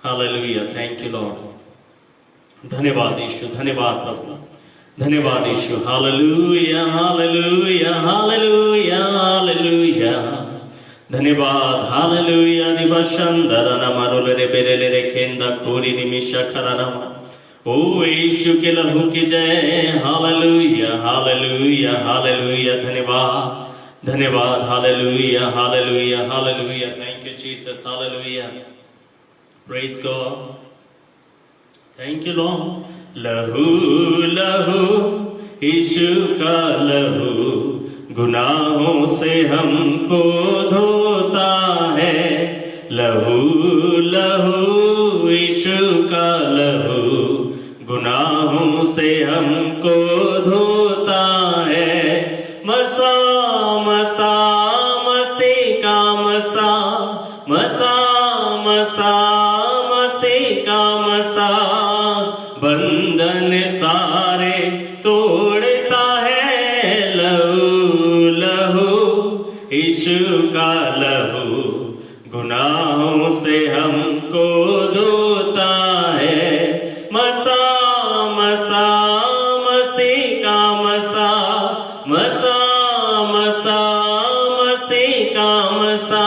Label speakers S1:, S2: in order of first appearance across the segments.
S1: Hallelujah, thank you Lord. धन्यवाद यीशु, धन्यवाद प्रभु, धन्यवाद यीशु। हालेलुया हालेलुया हालेलुया हालेलुया, धन्यवाद। हालेलुया निवशंदर नमरुल रे बेरे रे केंदा कोरी निमिषा खरनम। ओ यीशु के लहू की जय। हालेलुया हालेलुया हालेलुया, धन्यवाद धन्यवाद। Hallelujah hallelujah hallelujah, thank you Jesus. Hallelujah, praise God, thank you Lord। लहू लहू यीशु का लहू गुनाहों से हमको धोता है। लहू लहू यीशु का लहू गुनाहों से हमको धोता है। मसा मसा मसी का मसा, मसा मसा का मसा, बंधन सारे तोड़ता है। लहू लहू यीशु का लहू गुनाहों से हमको धोता है। मसा मसा मसी का मसा, मसा मसा मसी का मसा,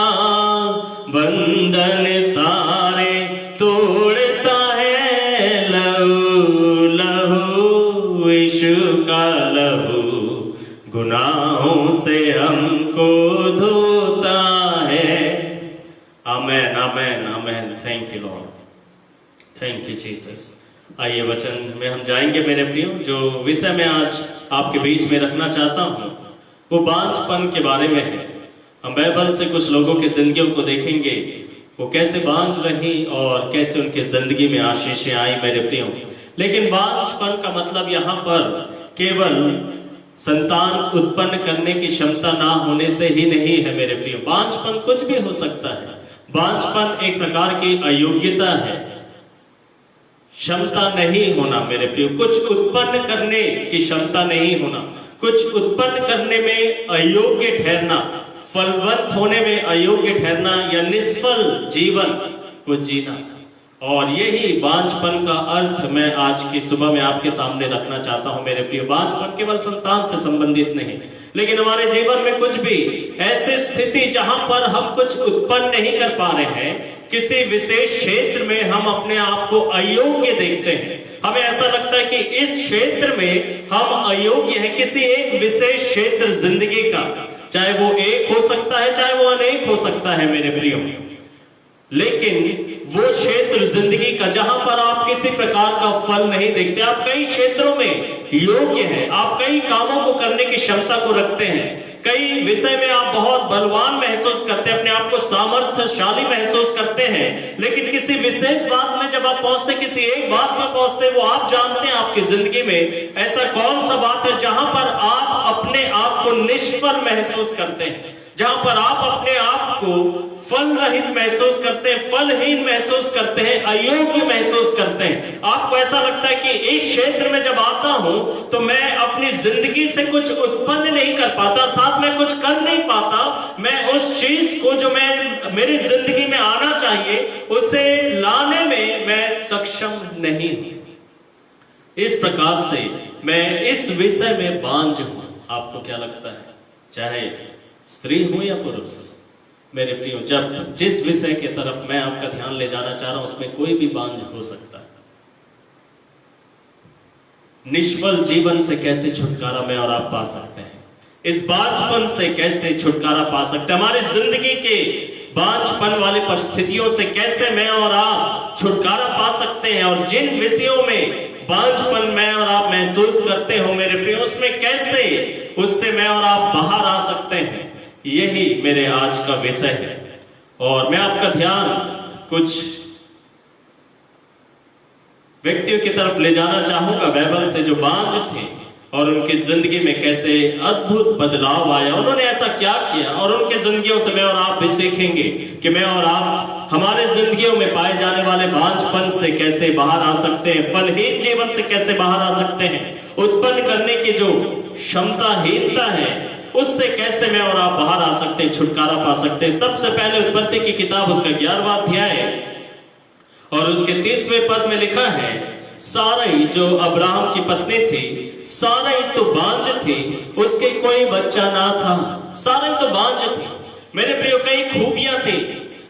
S1: बंधन सारे तोड़ता है। लहू लहू यीशु का लहू गुनाहों से हमको धोता है। Amen amen amen, thank you Lord, thank you Jesus. आइए वचन में हम जाएंगे मेरे प्रियो। जो विषय मैं आज आपके बीच में रखना चाहता हूँ वो बांझपन के बारे में है। हम बाइबल से कुछ लोगों की जिंदगियों को देखेंगे, वो कैसे बांझ रही और कैसे उनकी जिंदगी में आशीषें आई मेरे प्रियो। लेकिन बांझपन का मतलब यहाँ पर केवल संतान उत्पन्न करने की क्षमता ना होने से ही नहीं है मेरे प्रियो। बांझपन कुछ भी हो सकता है। बांझपन एक प्रकार की अयोग्यता है, क्षमता नहीं होना मेरे प्रियो। कुछ उत्पन्न करने की क्षमता नहीं होना, कुछ उत्पन्न करने में अयोग्य ठहरना, फलवंत होने में अयोग्य ठहरना या निष्फल जीवन को जीना। और यही बांझपन का अर्थ मैं आज की सुबह में आपके सामने रखना चाहता हूं मेरे प्रिय। बांझपन केवल संतान से संबंधित नहीं, लेकिन हमारे जीवन में कुछ भी ऐसी स्थिति जहां पर हम कुछ उत्पन्न नहीं कर पा रहे हैं, किसी विशेष क्षेत्र में हम अपने आप को अयोग्य देखते हैं। हमें ऐसा लगता है कि इस क्षेत्र में हम अयोग्य हैं। किसी एक विशेष क्षेत्र जिंदगी का, चाहे वो एक हो सकता है चाहे वो अनेक हो सकता है मेरे प्रियो, लेकिन वो क्षेत्र जिंदगी का जहां पर आप किसी प्रकार का फल नहीं देखते। आप कई क्षेत्रों में योग्य हैं, आप कई कामों को करने की क्षमता को रखते हैं, कई विषय में आप बहुत बलवान महसूस करते हैं, अपने आप को सामर्थ्यशाली महसूस करते हैं, लेकिन किसी विशेष बात में जब आप पहुंचते, किसी एक बात में पहुंचते, वो आप जानते हैं आपकी जिंदगी में ऐसा कौन सा बात है जहां पर आप अपने आप को निष्फल महसूस करते हैं, जहां पर आप अपने आप को फल रहित महसूस करते हैं, फलहीन महसूस करते हैं, अयोग्य महसूस करते हैं। आपको ऐसा लगता है कि इस क्षेत्र में जब आता हूं तो मैं अपनी जिंदगी से कुछ उत्पन्न नहीं कर पाता, अर्थात मैं कुछ कर नहीं पाता। मैं उस चीज को जो मैं मेरी जिंदगी में आना चाहिए उसे लाने में मैं सक्षम नहीं हूं। इस प्रकार से मैं इस विषय में बांझ हूं। आपको क्या लगता है, चाहे स्त्री हो या पुरुष मेरे प्रियो, जब जिस विषय के तरफ मैं आपका ध्यान ले जाना चाह रहा हूं उसमें कोई भी बांझ हो सकता है। निष्फल जीवन से कैसे छुटकारा मैं और आप पा सकते हैं, इस बांझपन से कैसे छुटकारा पा सकते हैं, हमारी जिंदगी के बांझपन वाली परिस्थितियों से कैसे मैं और आप छुटकारा पा सकते हैं, और जिन विषयों में बांझपन मैं और आप महसूस करते हो मेरे प्रियो, उसमें कैसे उससे मैं और आप बाहर आ सकते हैं, यही मेरे आज का विषय है। और मैं आपका ध्यान कुछ व्यक्तियों की तरफ ले जाना चाहूंगा बाइबल से, जो बांझ थे और उनकी जिंदगी में कैसे अद्भुत बदलाव आया, उन्होंने ऐसा क्या किया, और उनकी जिंदगियों से मैं और आप भी सीखेंगे कि मैं और आप हमारे जिंदगियों में पाए जाने वाले बांझपन से कैसे बाहर आ सकते हैं, फलहीन जीवन से कैसे बाहर आ सकते हैं, उत्पन्न करने की जो क्षमताहीनता है उससे कैसे मैं और आप बाहर आ सकते हैं, छुटकारा पा सकते हैं। सबसे पहले उत्पत्ति की किताब उसका 11वां अध्याय और उसके 30वें पद में लिखा है, सारई जो अब्राहम की पत्नी थी, सारई तो बांझ थी, उसके कोई बच्चा ना था। सारई तो बांझ थी। मेरे प्रियो, कई खूबियां थी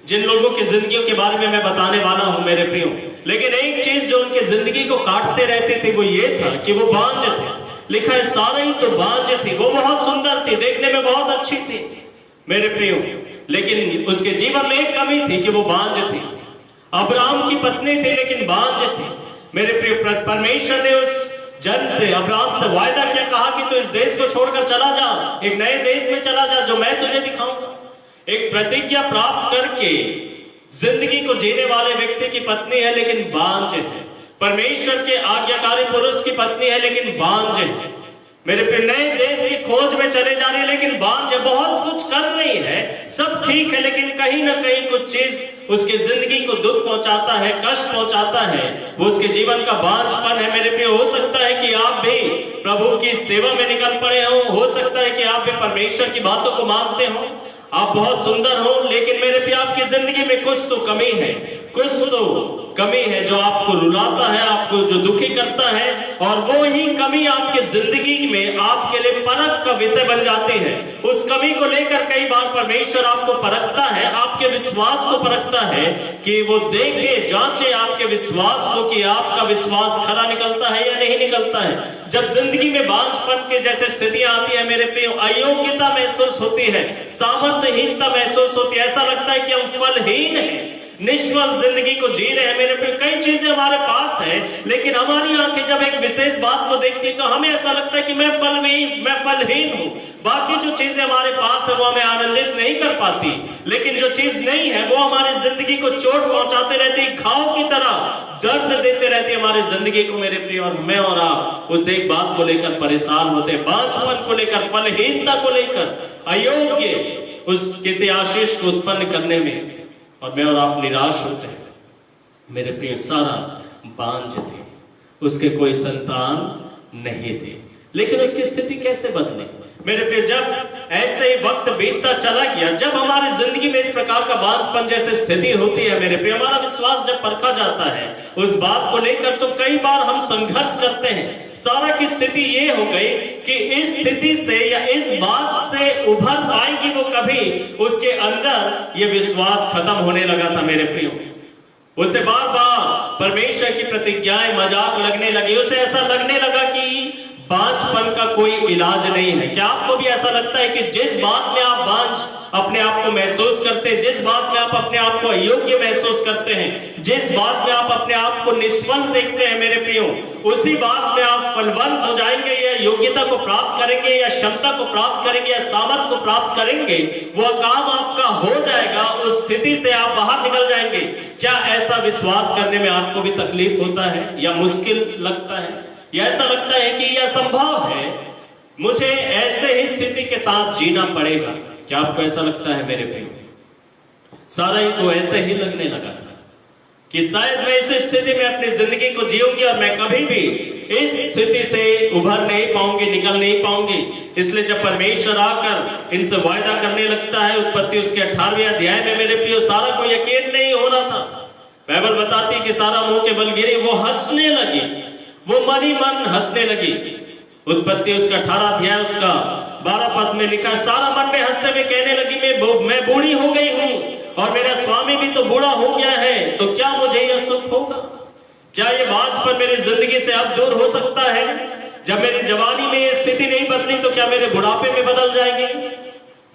S1: जिन लोगों की जिंदगियों के बारे में मैं बताने वाला हूं मेरे प्रियो, लेकिन एक चीज जो उनकी जिंदगी को काटते रहती थी वो ये था कि वो बांझ थे। लिखा है सारई तो बांझ थी, वो बहुत सुंदर थी, देखने में बहुत अच्छी थी मेरे प्रियो, लेकिन उसके जीवन में एक कमी थी कि वो बांझ थी। अब्राहम की पत्नी थी लेकिन बांझ थी। मेरे प्रिय, परमेश्वर ने उस जन से, अब्राहम से वायदा किया, कहा कि तू इस देश को छोड़कर चला जा, एक नए देश में चला जा जो मैं तुझे दिखाऊंगा। एक प्रतिज्ञा प्राप्त करके जिंदगी को जीने वाले व्यक्ति की पत्नी है लेकिन बांझ है। परमेश्वर के आज्ञाकारी पुरुष की पत्नी है लेकिन बांझ है। मेरे प्रिय, नए देश की खोज में चले जा रही है लेकिन बांझ है। बहुत कुछ कर रही है, सब ठीक है, लेकिन कहीं ना कहीं कुछ चीज उसकी जिंदगी को दुख पहुंचाता है, कष्ट पहुंचाता है, वो उसके जीवन का बांझपन है। मेरे प्रिय, हो सकता है कि आप भी प्रभु की सेवा में निकल पड़े हो सकता है कि आप भी परमेश्वर की बातों को मानते हो, आप बहुत सुंदर हो, लेकिन मेरे प्रिय आपकी जिंदगी में कुछ तो कमी है, कुछ तो कमी है जो आपको रुलाता है, आपको जो दुखी करता है, और वो ही कमी आपकी जिंदगी में आपके लिए परख का विषय बन जाती है। उस कमी को लेकर कई बार परमेश्वर आपको परखता है, आपके विश्वास को परखता है कि वो देखे, जांचे आपके विश्वास को कि आपका विश्वास खरा निकलता है या नहीं निकलता है। जब जिंदगी में बांझपन के जैसे स्थितियां आती है मेरे प्रिय, अयोग्यता महसूस होती है, सामर्थ्यहीनता महसूस होती है, ऐसा लगता है कि हम फलहीन हैं, निष्फल जिंदगी को जी रहे हैं। मेरे पे कई चीजें हमारे पास है, लेकिन हमारी आंखें जब एक विशेष बात को देखती है तो हमें ऐसा लगता है कि मैं फलहीन हूं। बाकी जो चीजें हमारे पास है वो हमें आनंदित नहीं कर पाती, लेकिन जो चीज नहीं है वो हमारी जिंदगी को चोट पहुंचाते रहती, घाव की तरह दर्द देते रहती हमारी जिंदगी को मेरे प्रिय। और मैं और आप उस एक बात को लेकर परेशान होते, बांझपन को लेकर, फलहीनता को लेकर, अयोग्य उस किसी आशीष को उत्पन्न करने में, और मैं और आप निराश होते हैं। मेरे प्रिय, सारा बांझ थे, उसके कोई संतान नहीं थे, लेकिन उसकी स्थिति कैसे बदली? मेरे प्रिय, जब ऐसे ही वक्त बीतता चला गया, जब हमारी जिंदगी में इस प्रकार का बांझपन जैसी स्थिति होती है मेरे प्रिय, हमारा विश्वास जब परखा जाता है उस बात को लेकर, तो कई बार हम संघर्ष करते हैं। सारा की स्थिति ये हो गई कि इस स्थिति से या इस बात से उभर पाएगी वो कभी, उसके अंदर ये विश्वास खत्म होने लगा था मेरे प्रियो। उसे बार बार परमेश्वर की प्रतिज्ञाएं मजाक लगने लगी, उसे ऐसा लगने लगा कि बांझपन का कोई इलाज नहीं है। क्या आपको भी ऐसा लगता है कि जिस बात में आप बांझ अपने आप को महसूस करते हैं, जिस बात में आप अपने आप को अयोग्य महसूस करते हैं, जिस बात में आप अपने आप को निष्फल देखते हैं मेरे प्रियो, उसी बात में आप फलवंत हो जाएंगे, या योग्यता को प्राप्त करेंगे, या क्षमता को प्राप्त करेंगे, या सामर्थ को प्राप्त करेंगे, वो काम आपका हो जाएगा, उस स्थिति से आप बाहर निकल जाएंगे। क्या ऐसा विश्वास करने में आपको भी तकलीफ होता है या मुश्किल लगता है, या ऐसा लगता है कि यह असंभव है, मुझे ऐसे ही स्थिति के साथ जीना पड़ेगा? क्या आपको ऐसा लगता है मेरे प्रिय? साराई को ऐसे ही लगने लगा था कि शायद मैं इस स्थिति में अपनी जिंदगी को जीऊंगी और मैं कभी भी इस स्थिति से उभर नहीं पाऊंगी, निकल नहीं पाऊंगी। इसलिए जब परमेश्वर आकर इनसे वायदा करने लगता है, उत्पत्ति उसके 18वें अध्याय में मेरे प्रिय, सारा को यकीन नहीं हो रहा था। बाइबल बताती है कि सारा मुंह के बल गिरी, वो हंसने लगी, वो मन ही मन हंसने लगी। उत्पत्ति उसका 18 अध्याय उसका 12 पद में लिखा, सारा मन में हंसते हुए कहने लगी, मैं बूढ़ी हो गई हूं और मेरा स्वामी भी तो बूढ़ा हो गया है, तो क्या मुझे यह सुख होगा? क्या ये बांझपन मेरी जिंदगी से अब दूर हो सकता है? जब मेरी जवानी में ये स्थिति नहीं बदली तो क्या मेरे बुढ़ापे में बदल जाएगी?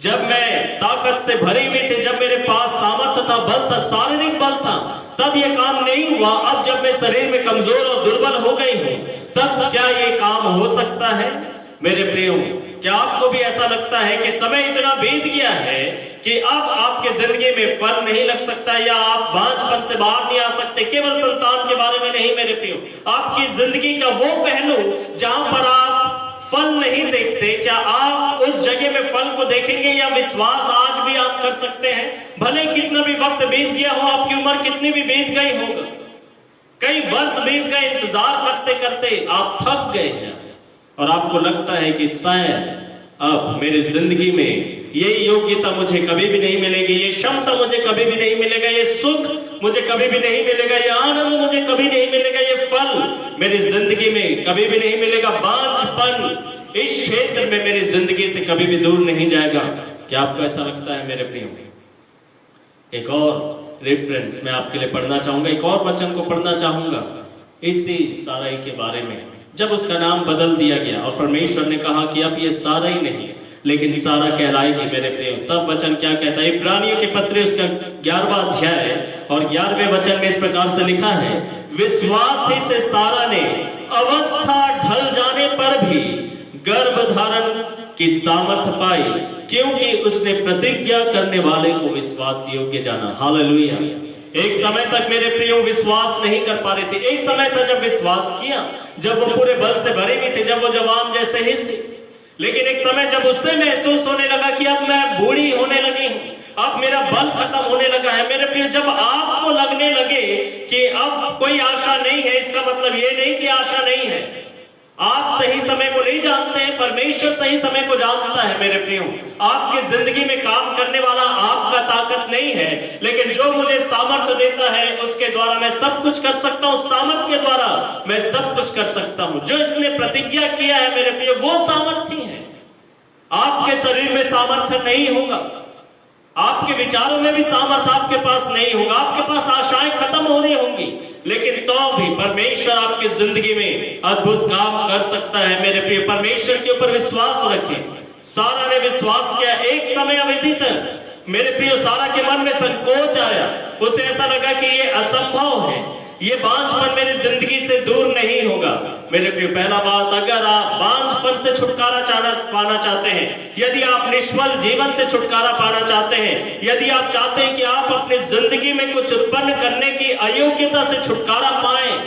S1: जब मैं ताकत से भरी हुई थी, जब मेरे पास सामर्थ्य था, बल था, शारीरिक बल था, तब ये काम नहीं हुआ। अब जब मैं शरीर में कमजोर और दुर्बल हो गई हूं, तब क्या ये काम हो सकता है? मेरे प्रियो, क्या आपको भी ऐसा लगता है कि समय इतना बीत गया है कि अब आपके जिंदगी में फल नहीं लग सकता, या आप बांझपन से बाहर नहीं आ सकते? केवल संतान के बारे में नहीं मेरे प्रियो, आपकी जिंदगी का वो पहलू जहां पर आप फल नहीं देखते, क्या आप उस जगह में फल को देखेंगे, या विश्वास आज भी आप कर सकते हैं? भले कितना भी वक्त बीत गया हो, आपकी उम्र कितनी भी बीत गई होगा, कई वर्ष बीत गए, इंतजार करते करते आप थक गए हैं और आपको लगता है कि शायद अब मेरी जिंदगी में ये योग्यता मुझे कभी भी नहीं मिलेगी, ये क्षमता मुझे कभी भी नहीं मिलेगा, ये सुख मुझे कभी भी नहीं मिलेगा, ये आनंद मुझे कभी नहीं मिलेगा, ये फल मेरी जिंदगी में कभी भी नहीं मिलेगा। बांझपन इस क्षेत्र में मेरी जिंदगी से कभी भी दूर नहीं जाएगा। क्या आपको ऐसा लगता है मेरे प्रियो? एक और रेफरेंस मैं आपके लिए पढ़ना चाहूंगा, एक और वचन को पढ़ना चाहूंगा इसी साराई के बारे में। जब उसका नाम बदल दिया गया और परमेश्वर ने कहा कि अब ये सारा ही नहीं लेकिन सारा कहलाएगी मेरे प्रियो, तब वचन क्या कहता है? इब्रानियों के पत्र उसका 11वां अध्याय और 11वें वचन में इस प्रकार से लिखा है, विश्वास ही से सारा ने अवस्था ढल जाने पर भी गर्भ धारण की सामर्थ पाई, क्योंकि उसने प्रतिज्ञा करने वाले को विश्वास योग्य जाना। हालेलुया। एक समय तक मेरे प्रियो विश्वास नहीं कर पा रहे थे, एक समय था जब विश्वास किया, जब वो पूरे बल से भरे हुए थे, जब वो जवान जैसे ही थे। लेकिन एक समय जब उससे महसूस होने लगा कि अब मैं बूढ़ी होने लगी हूं, अब मेरा बल खत्म होने लगा है। मेरे प्रियो, जब आपको लगने लगे कि अब कोई आशा नहीं है, इसका मतलब ये नहीं कि आशा नहीं है। आप सही समय को नहीं जानते हैं, परमेश्वर सही समय को जानता है। मेरे प्रियो, आपकी जिंदगी में काम करने वाला आपका ताकत नहीं है, लेकिन जो मुझे सामर्थ्य देता है उसके द्वारा मैं सब कुछ कर सकता हूं। सामर्थ्य के द्वारा मैं सब कुछ कर सकता हूं। जो इसने प्रतिज्ञा किया है मेरे प्रियो, वो सामर्थ्य है। आपके शरीर में सामर्थ्य नहीं होगा, आपके विचारों में भी सामर्थ्य आपके पास नहीं होगा, आपके पास आशाएं खत्म हो रही होंगी, लेकिन तो भी परमेश्वर आपकी जिंदगी में अद्भुत काम कर सकता है। मेरे प्रिय, परमेश्वर के ऊपर विश्वास रखें। सारा ने विश्वास किया। एक समय अवधि तक मेरे प्रिय सारा के मन में संकोच आया, उसे ऐसा लगा कि ये असंभव है, ये बांझपन मेरी जिंदगी से दूर नहीं होगा। मेरे प्रिय, पहला बात, अगर आप बांझपन से छुटकारा पाना चाहते हैं, यदि आप निष्फल जीवन से छुटकारा पाना चाहते हैं, यदि आप चाहते हैं कि आप अपनी जिंदगी में कुछ उत्पन्न करने की अयोग्यता से छुटकारा पाएं,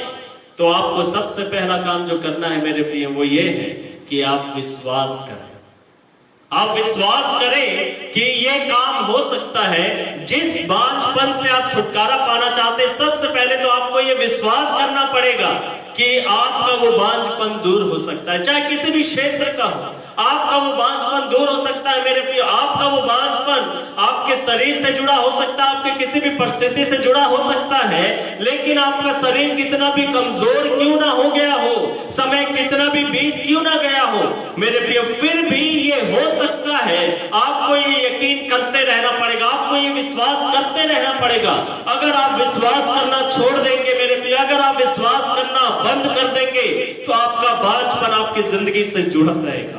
S1: तो आपको सबसे पहला काम जो करना है मेरे प्रिय, वो ये है कि आप विश्वास करें। आप विश्वास करें कि ये काम हो सकता है। जिस बांझपन से आप छुटकारा पाना चाहते हैं, सबसे पहले तो आपको ये विश्वास करना पड़ेगा कि आपका वो बांझपन दूर हो सकता है, चाहे किसी भी क्षेत्र का हो। आपका वो बांझपन दूर हो सकता है मेरे प्रिय। आपका वो बांझपन आपके शरीर से जुड़ा हो सकता है, आपके किसी भी परिस्थिति से जुड़ा हो सकता है, लेकिन आपका शरीर कितना भी कमजोर क्यों ना हो गया हो, समय कितना भी बीत क्यों ना गया हो मेरे प्रिय, फिर भी ये हो सकता है। आपको ये यकीन करते रहना पड़ेगा, आपको ये विश्वास करते रहना पड़ेगा। अगर आप विश्वास करना छोड़ देंगे मेरे प्रिय, अगर आप विश्वास करना बंद कर देंगे, तो आपका बांझपन आपकी जिंदगी से जुड़ा रहेगा।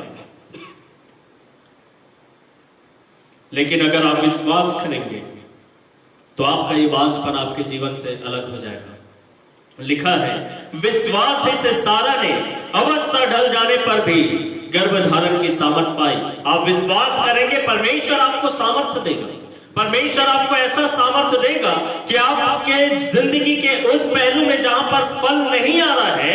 S1: लेकिन अगर आप विश्वास करेंगे तो आपका ये बांझपन आपके जीवन से अलग हो जाएगा। लिखा है, विश्वास ही से सारा ने अवस्था ढल जाने पर भी गर्भ धारण की सामर्थ पाई। आप विश्वास करेंगे, परमेश्वर आपको सामर्थ्य देगा। परमेश्वर आपको ऐसा सामर्थ्य देगा कि आपके जिंदगी के उस पहलू में जहां पर फल नहीं आ रहा है,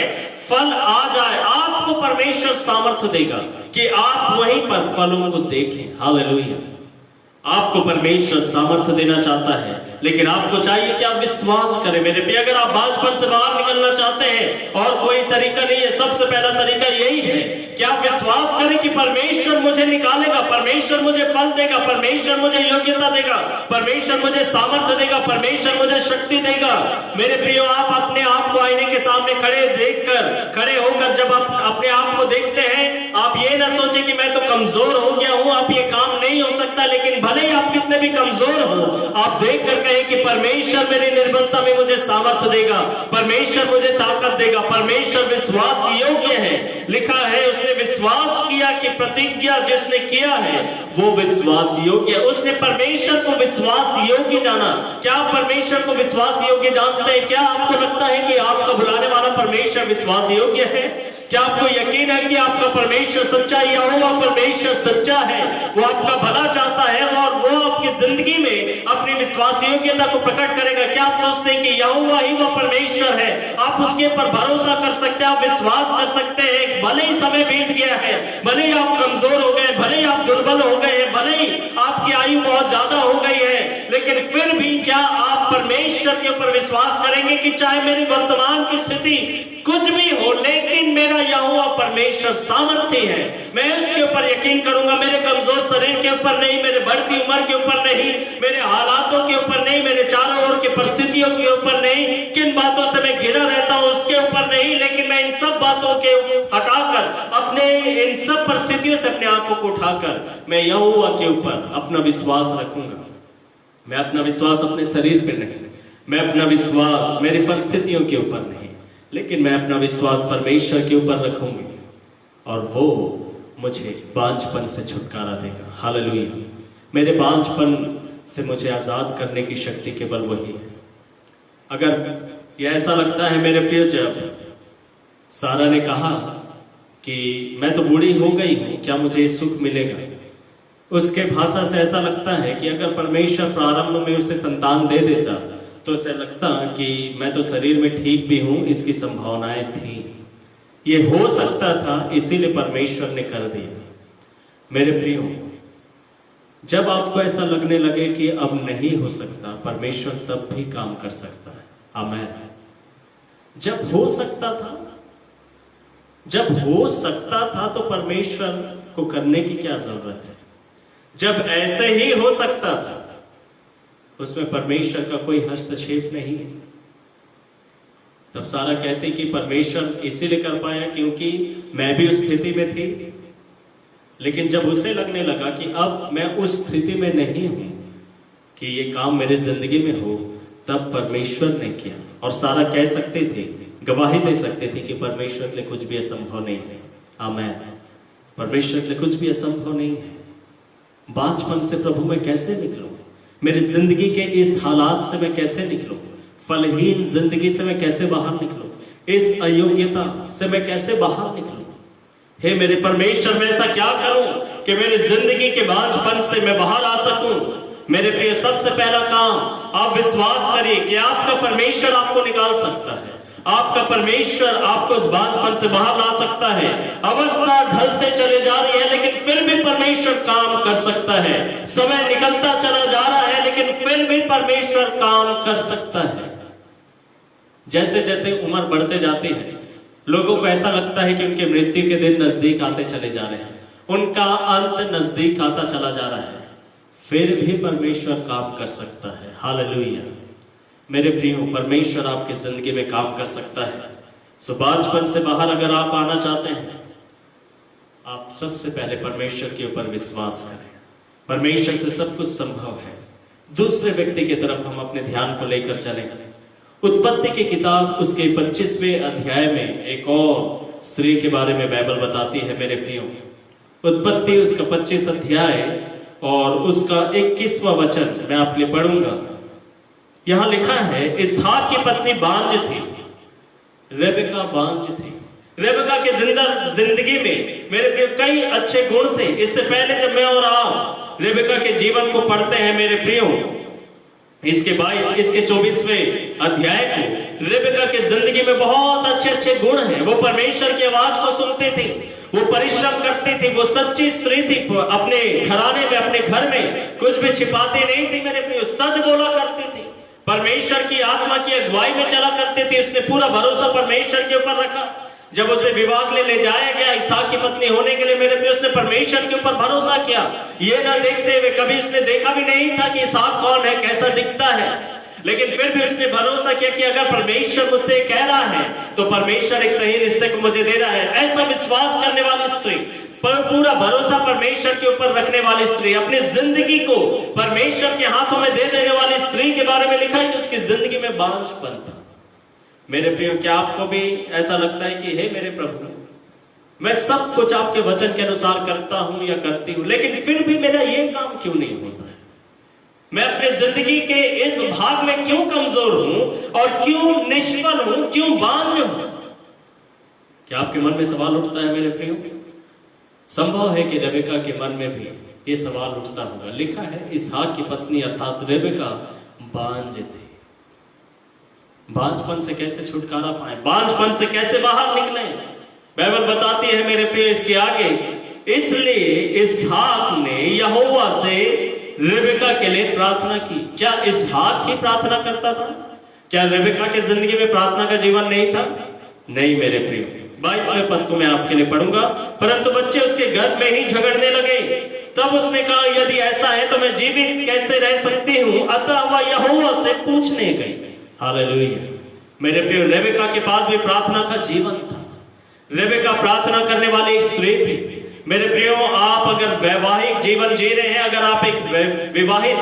S1: फल आ जाए। आपको परमेश्वर सामर्थ्य देगा कि आप वहीं पर फलों को देखें। हालेलुया। आपको परमेश्वर सामर्थ्य देना चाहता है, लेकिन आपको चाहिए कि आप विश्वास करें मेरे प्रिय। अगर आप बांझपन से बाहर निकलना चाहते हैं, और कोई तरीका नहीं है, सबसे पहला तरीका यही है कि आप विश्वास करें कि परमेश्वर मुझे निकालेगा, परमेश्वर मुझे फल देगा, परमेश्वर मुझे योग्यता देगा, परमेश्वर मुझे सामर्थ्य देगा, परमेश्वर मुझे शक्ति देगा। मेरे प्रियो, आप अपने आप को आईने के सामने खड़े होकर जब आप अपने आप को देखते हैं, आप ये ना सोचे कि मैं तो कमजोर हो गया हूं, आप ये काम नहीं हो सकता। लेकिन भले ही आप कितने भी कमजोर हो, आप देख कर कहें कि परमेश्वर मेरी निर्बलता में मुझे सामर्थ्य देगा, परमेश्वर मुझे ताकत देगा, परमेश्वर विश्वास योग्य है। लिखा है, उसने विश्वास किया कि प्रतिज्ञा जिसने किया है वो विश्वास योग्य है। उसने परमेश्वर को विश्वास योग्य जाना। क्या आप परमेश्वर को विश्वास योग्य जानते हैं? क्या आपको लगता है कि आपका बुलाने वाला परमेश्वर विश्वास योग्य है? क्या आपको यकीन है कि आपका परमेश्वर सच्चा यहोवा परमेश्वर सच्चा है? वो आपका भला चाहता है और वो आपकी जिंदगी में अपनी विश्वास योग्यता को प्रकट करेगा। क्या आप सोचते हैं कि यहोवा ही वो परमेश्वर है? आप उसके ऊपर भरोसा कर सकते हैं, आप विश्वास कर सकते हैं। भले ही समय बीत गया है, भले ही आप कमजोर हो गए, भले ही आप दुर्बल हो गए हैं, भले ही आपकी आयु बहुत ज्यादा हो गई है, लेकिन फिर भी क्या आप परमेश्वर के ऊपर विश्वास करेंगे कि चाहे मेरी वर्तमान की स्थिति कुछ भी हो, लेकिन मेरा मेरा यहोवा परमेश्वर सामर्थ्य है, मैं उसके ऊपर यकीन करूंगा, मेरे कमजोर शरीर के ऊपर नहीं, मेरे बढ़ती उम्र के ऊपर नहीं, मेरे हालातों के ऊपर नहीं, मेरे चारों ओर की परिस्थितियों के ऊपर नहीं, किन बातों से मैं घिरा रहता हूं उसके ऊपर नहीं, लेकिन मैं इन सब बातों के हटाकर, अपने इन सब परिस्थितियों से अपने आंखों को उठाकर मैं यहोवा के ऊपर अपना विश्वास रखूंगा। मैं अपना विश्वास अपने शरीर पर नहीं, मैं अपना विश्वास मेरी परिस्थितियों के ऊपर नहीं, लेकिन मैं अपना विश्वास परमेश्वर के ऊपर रखूंगी और वो मुझे बांझपन से छुटकारा देगा। हालेलुया। मेरे बांझपन से मुझे आजाद करने की शक्ति केवल वही है। अगर ये ऐसा लगता है मेरे प्रिय, जब सारा ने कहा कि मैं तो बूढ़ी हो गई हूं, क्या मुझे सुख मिलेगा, उसके भाषा से ऐसा लगता है कि अगर परमेश्वर प्रारंभ में उसे संतान दे देता तो ऐसा लगता कि मैं तो शरीर में ठीक भी हूं, इसकी संभावनाएं थी, ये हो सकता था, इसीलिए परमेश्वर ने कर दिया। मेरे प्रियो, जब आपको ऐसा लगने लगे कि अब नहीं हो सकता, परमेश्वर तब भी काम कर सकता है। आमीन। जब हो सकता था तो परमेश्वर को करने की क्या जरूरत है। जब ऐसे ही हो सकता था, उसमें परमेश्वर का कोई हस्तक्षेप नहीं है। तब सारा कहती कि परमेश्वर इसीलिए कर पाया क्योंकि मैं भी उस स्थिति में थी, लेकिन जब उसे लगने लगा कि अब मैं उस स्थिति में नहीं हूं कि ये काम मेरे जिंदगी में हो, तब परमेश्वर ने किया। और सारा कह सकते थे, गवाही दे सकते थे कि परमेश्वर के लिए कुछ भी असंभव नहीं है। आमीन। परमेश्वर के लिए कुछ भी असंभव नहीं है। बांझपन से प्रभु मैं कैसे निकलूं, मेरी जिंदगी के इस हालात से मैं कैसे निकलूं, फलहीन जिंदगी से मैं कैसे बाहर निकलूं, इस अयोग्यता से मैं कैसे बाहर निकलूं। हे मेरे परमेश्वर, मैं ऐसा क्या करूं कि मेरी जिंदगी के बांझपन से मैं बाहर आ सकूं। मेरे प्रिय, सबसे पहला काम, आप विश्वास करिए कि आपका परमेश्वर आपको निकाल सकता है, आपका परमेश्वर आपको इस बांझपन से बाहर ला सकता है। अवस्था ढलते चले जा रही है, लेकिन फिर भी परमेश्वर काम कर सकता है। समय निकलता चला जा रहा है, लेकिन फिर भी परमेश्वर काम कर सकता है। जैसे जैसे उम्र बढ़ते जाती है, लोगों को ऐसा लगता है कि उनके मृत्यु के दिन नजदीक आते चले जा रहे हैं, उनका अंत नजदीक आता चला जा रहा है, फिर भी परमेश्वर काम कर सकता है। हालेलुया। मेरे प्रियो, परमेश्वर आपकी जिंदगी में काम कर सकता है। सो बांझपन से बाहर अगर आप आना चाहते हैं, आप सबसे पहले परमेश्वर के ऊपर विश्वास करें। परमेश्वर से सब कुछ संभव है। दूसरे व्यक्ति की तरफ हम अपने ध्यान को लेकर चलें। उत्पत्ति की किताब उसके 25वें अध्याय में एक और स्त्री के बारे में बाइबल बताती है। मेरे प्रियो, उत्पत्ति उसका 25 अध्याय और उसका 21वां वचन मैं आपके लिए पढ़ूंगा। यहां लिखा है, इसहाक की पत्नी बांझ थी, रेबेका बांझ थी। रेबेका के जिंदगी में मेरे प्रियो कई अच्छे गुण थे। इससे पहले जब मैं और आप रेबेका के जीवन को पढ़ते हैं मेरे प्रियो, इसके 24वें अध्याय को, रेबेका के जिंदगी में बहुत अच्छे अच्छे गुण हैं। वो परमेश्वर की आवाज को सुनते थे, वो परिश्रम करती थी, वो सच्ची स्त्री थी। अपने घराने में, अपने घर में कुछ भी छिपाती नहीं थी मेरे प्रियो, सच बोला करती थी, परमेश्वर की आत्मा की अगुवाई में चला करते थे। उसने पूरा भरोसा परमेश्वर के ऊपर रखा। जब उसे विवाह के लिए ले जाया गया इसहाक की पत्नी होने के लिए, मेरे प्रिय, उसने परमेश्वर के ऊपर भरोसा किया। ये ना देखते हुए, कभी उसने देखा भी नहीं था कि इसहाक कौन है, कैसा दिखता है, लेकिन फिर भी उसने भरोसा किया कि अगर परमेश्वर मुझसे कह रहा है तो परमेश्वर एक सही रिश्ते को मुझे दे रहा है। ऐसा विश्वास करने वाली स्त्री, पर पूरा भरोसा परमेश्वर के ऊपर रखने वाली स्त्री, अपनी जिंदगी को परमेश्वर के हाथों में दे देने वाली स्त्री के बारे में लिखा है कि उसकी जिंदगी में बांझपन था। मेरे प्रियो, क्या आपको भी ऐसा लगता है कि हे मेरे प्रभु, मैं सब कुछ आपके वचन के अनुसार करता हूं या करती हूं, लेकिन फिर भी मेरा ये काम क्यों नहीं होता है? मैं अपनी जिंदगी के इस भाग में क्यों कमजोर हूं और क्यों निष्फल हूं, क्यों बांझ हूं? क्या आपके मन में सवाल उठता है मेरे प्रियो? संभव है कि रेबेका के मन में भी ये सवाल उठता होगा। लिखा है, इसहाक की पत्नी अर्थात रेबेका बांझ थी। बांझपन से कैसे छुटकारा पाए, बांझपन से कैसे बाहर निकले? बाइबल बताती है मेरे प्रिय इसके आगे, इसलिए इसहाक ने यहोवा से रेबेका के लिए प्रार्थना की। क्या इसहाक ही प्रार्थना करता था? क्या रेबेका की जिंदगी में प्रार्थना का जीवन नहीं था? नहीं मेरे प्रिय, 22वें पद को मैं आपके लिए पढ़ूंगा। परंतु बच्चे उसके घर में ही झगड़ने लगे। तब उसने कहा, यदि ऐसा है तो मैं जीवित कैसे रह सकती हूँ? अतः वह यहोवा से पूछने गई। हालेलुया। मेरे प्रिय, रेबेका के पास भी प्रार्थना का जीवन था। रेबेका प्रार्थना करने वाली एक स्त्री थी। मेरे प्रियो, आप अगर वैवाहिक जीवन जी रहे हैं, अगर आप एक विवाहित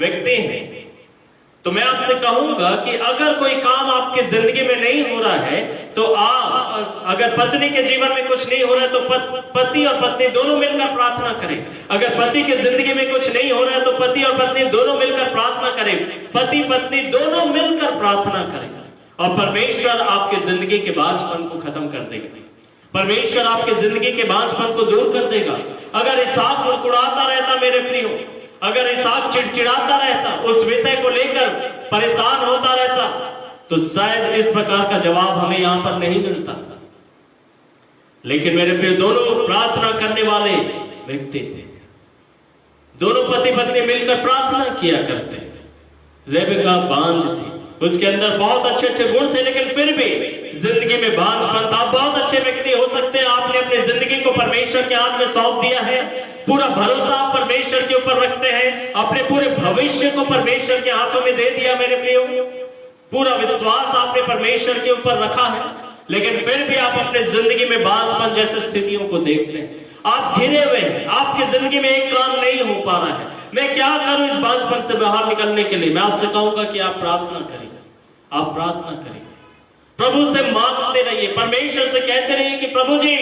S1: व्यक्ति हैं, तो मैं आपसे कहूंगा कि अगर कोई काम आपके जिंदगी में नहीं हो रहा है, तो आप, अगर पत्नी के जीवन में कुछ नहीं हो रहा है, तो पति और पत्नी दोनों मिलकर प्रार्थना करें। अगर पति के जिंदगी में कुछ नहीं हो रहा है, तो पति और पत्नी दोनों मिलकर प्रार्थना करें। पति पत्नी दोनों मिलकर प्रार्थना करें, और परमेश्वर आपके जिंदगी के बांझपन को खत्म कर देगा। परमेश्वर आपके जिंदगी के बांझपन को दूर कर देगा। अगर इसहाक मुड़कुड़ाता रहता, मेरे प्रियो, अगर इसहाक चिड़चिड़ाता रहता, उस विषय को लेकर परेशान होता रहता, तो शायद इस प्रकार का जवाब हमें यहां पर नहीं मिलता। लेकिन मेरे प्रियो, दोनों प्रार्थना करने वाले व्यक्ति थे। दोनों पति पत्नी मिलकर प्रार्थना किया करते। रेबेका बांझ थी, उसके अंदर बहुत अच्छे अच्छे गुण थे, लेकिन फिर भी जिंदगी में बांझपन था। बहुत अच्छे व्यक्ति हो सकते हैं, आपने अपनी जिंदगी को परमेश्वर के हाथ में सौंप दिया है, पूरा भरोसा आप परमेश्वर के ऊपर रखते हैं, अपने पूरे भविष्य को परमेश्वर के हाथों में दे दिया। मेरे प्रियो, पूरा विश्वास आपने परमेश्वर के ऊपर रखा है, लेकिन फिर भी आप अपने जिंदगी में बांझपन जैसी स्थितियों को देखते हैं। आप घिरे हुए हैं, आपकी जिंदगी में एक काम नहीं हो पा रहा है। मैं क्या करूं इस बांझपन से बाहर निकलने के लिए? मैं आपसे कहूंगा कि आप प्रार्थना करिए। आप प्रार्थना करिए, प्रभु से मांगते रहिए, परमेश्वर से कहते रहिए कि प्रभु जी,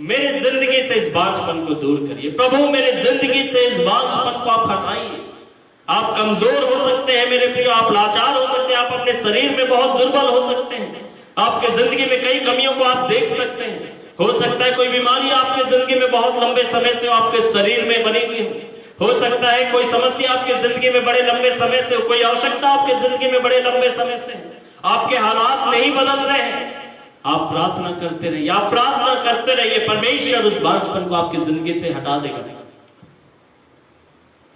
S1: मेरी जिंदगी से इस बांझपन को दूर करिए। प्रभु, मेरी जिंदगी से इस बांझपन को आप हटाइए। आप कमजोर हो सकते हैं मेरे प्रियो, आप लाचार हो सकते हैं, आप अपने शरीर में बहुत दुर्बल हो सकते हैं, आपके जिंदगी में कई कमियों को आप देख सकते हैं। हो सकता है कोई बीमारी आपके जिंदगी में बहुत लंबे समय से आपके शरीर में बनी हुई हो सकता है कोई समस्या आपके जिंदगी में बड़े लंबे समय से, कोई आवश्यकता आपके जिंदगी में बड़े लंबे समय से, आपके हालात नहीं बदल रहे हैं। आप प्रार्थना करते रहिए, आप प्रार्थना करते रहिए, परमेश्वर उस बांझपन को आपकी जिंदगी से हटा देगा।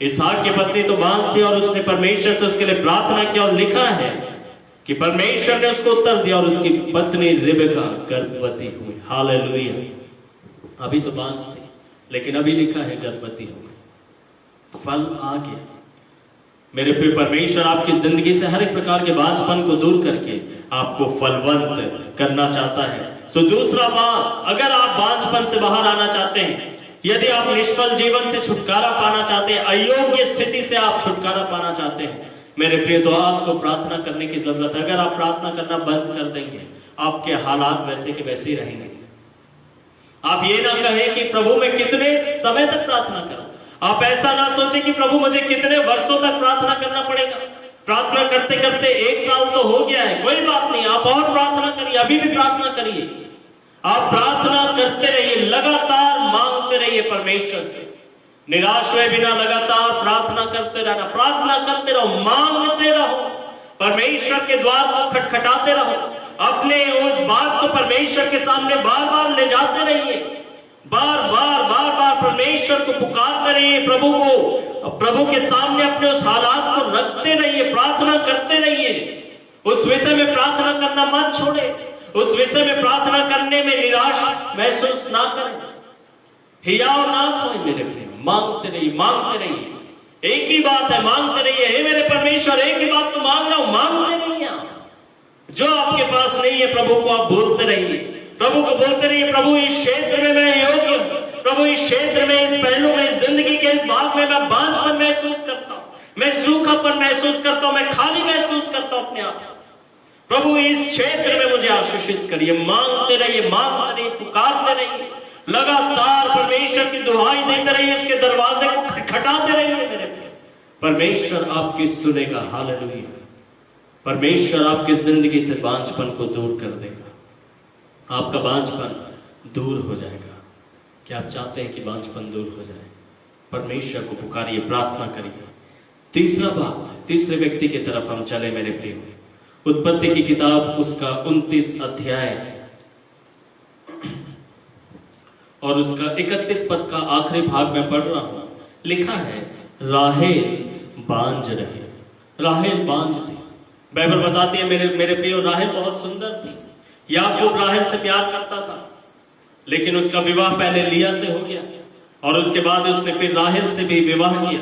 S1: इसहाक की पत्नी तो बांझ थी, और उसने परमेश्वर से उसके लिए प्रार्थना की, और लिखा है कि परमेश्वर ने उसको उत्तर दिया, और उसकी पत्नी रेबेका गर्भवती हुई। हालेलुया। अभी तो बांझ थी, लेकिन अभी लिखा है गर्भवती हो गई, फल आ गया। मेरे प्रिय, परमेश्वर आपकी जिंदगी से हर एक प्रकार के बांझपन को दूर करके आपको फलवंत करना चाहता है। सो दूसरा बात, अगर आप बांझपन से बाहर आना चाहते हैं, यदि आप निष्फल जीवन से छुटकारा पाना चाहते हैं, अयोग्य स्थिति से आप छुटकारा पाना चाहते हैं, मेरे प्रिय, तो आपको प्रार्थना करने की जरूरत है। अगर आप प्रार्थना करना बंद कर देंगे, आपके हालात वैसे के वैसे ही रहेंगे। आप ये ना कहें कि प्रभु मैं कितने समय तक प्रार्थना करूं। आप ऐसा ना सोचें कि प्रभु मुझे कितने वर्षों तक प्रार्थना करना पड़ेगा। प्रार्थना करते करते 1 साल तो हो गया है, कोई बात नहीं, आप और प्रार्थना करिए, अभी भी प्रार्थना करिए। आप प्रार्थना करते रहिए, लगातार मांगते रहिए परमेश्वर से, निराश हुए बिना लगातार प्रार्थना करते रहना। प्रार्थना करते रहो, मांगते रहो, परमेश्वर के द्वार को खटखटाते रहो, अपने उस बात को परमेश्वर के सामने बार बार ले जाते रहिए, बार बार परमेश्वर को पुकारते रहिए, प्रभु के सामने अपने उस हालात को रखते रहिए, प्रार्थना करते रहिए। उस विषय में प्रार्थना करना मत छोड़े, उस विषय में प्रार्थना करने में निराश महसूस ना करें, हियाव ना खोए। मेरे प्रिय, मांगते रहिए, मांगते रहिए। एक ही बात है, मांगते रहिए। हे मेरे परमेश्वर, एक ही बात तो मांग रहा हूं, मांगते रहिए। जो आपके पास नहीं है, प्रभु को आप बोलते रहिए, प्रभु को बोलते रहिए, प्रभु इस क्षेत्र में मैं योग्य हूं, प्रभु इस क्षेत्र में, इस पहलू में, इस जिंदगी के इस भाग में मैं बांझपन महसूस करता हूं, मैं सूखापन महसूस करता हूं, मैं खाली महसूस करता हूं अपने आप। प्रभु इस क्षेत्र में मुझे आशीषित करिए। मांगते रहिए, मांगते रहिए, पुकारते रहिए, लगातार परमेश्वर की दुहाई देते रहिए, उसके दरवाजे को खटखटाते रहिए। मेरे परमेश्वर आपकी सुनेगा। हालेलुया। परमेश्वर आपकी जिंदगी से बांझपन को दूर कर देगा, आपका बांझपन दूर हो जाएगा। क्या आप चाहते हैं कि बांझपन दूर हो जाए? परमेश्वर को पुकारिए, प्रार्थना करिए। तीसरा बात, तीसरे व्यक्ति की तरफ हम चले मेरे प्रिय। उत्पत्ति की किताब उसका 29 अध्याय और उसका 31 पद का आखिरी भाग में पढ़ रहा हूं। लिखा है, राहेल बांझ रही। राहेल बांझ थी। बाइबल बताती है मेरे प्रियो, राहेल बहुत सुंदर थी, याकूब राहेल से प्यार करता था, लेकिन उसका विवाह पहले लिया से हो गया और उसके बाद उसने फिर राहेल से भी विवाह किया।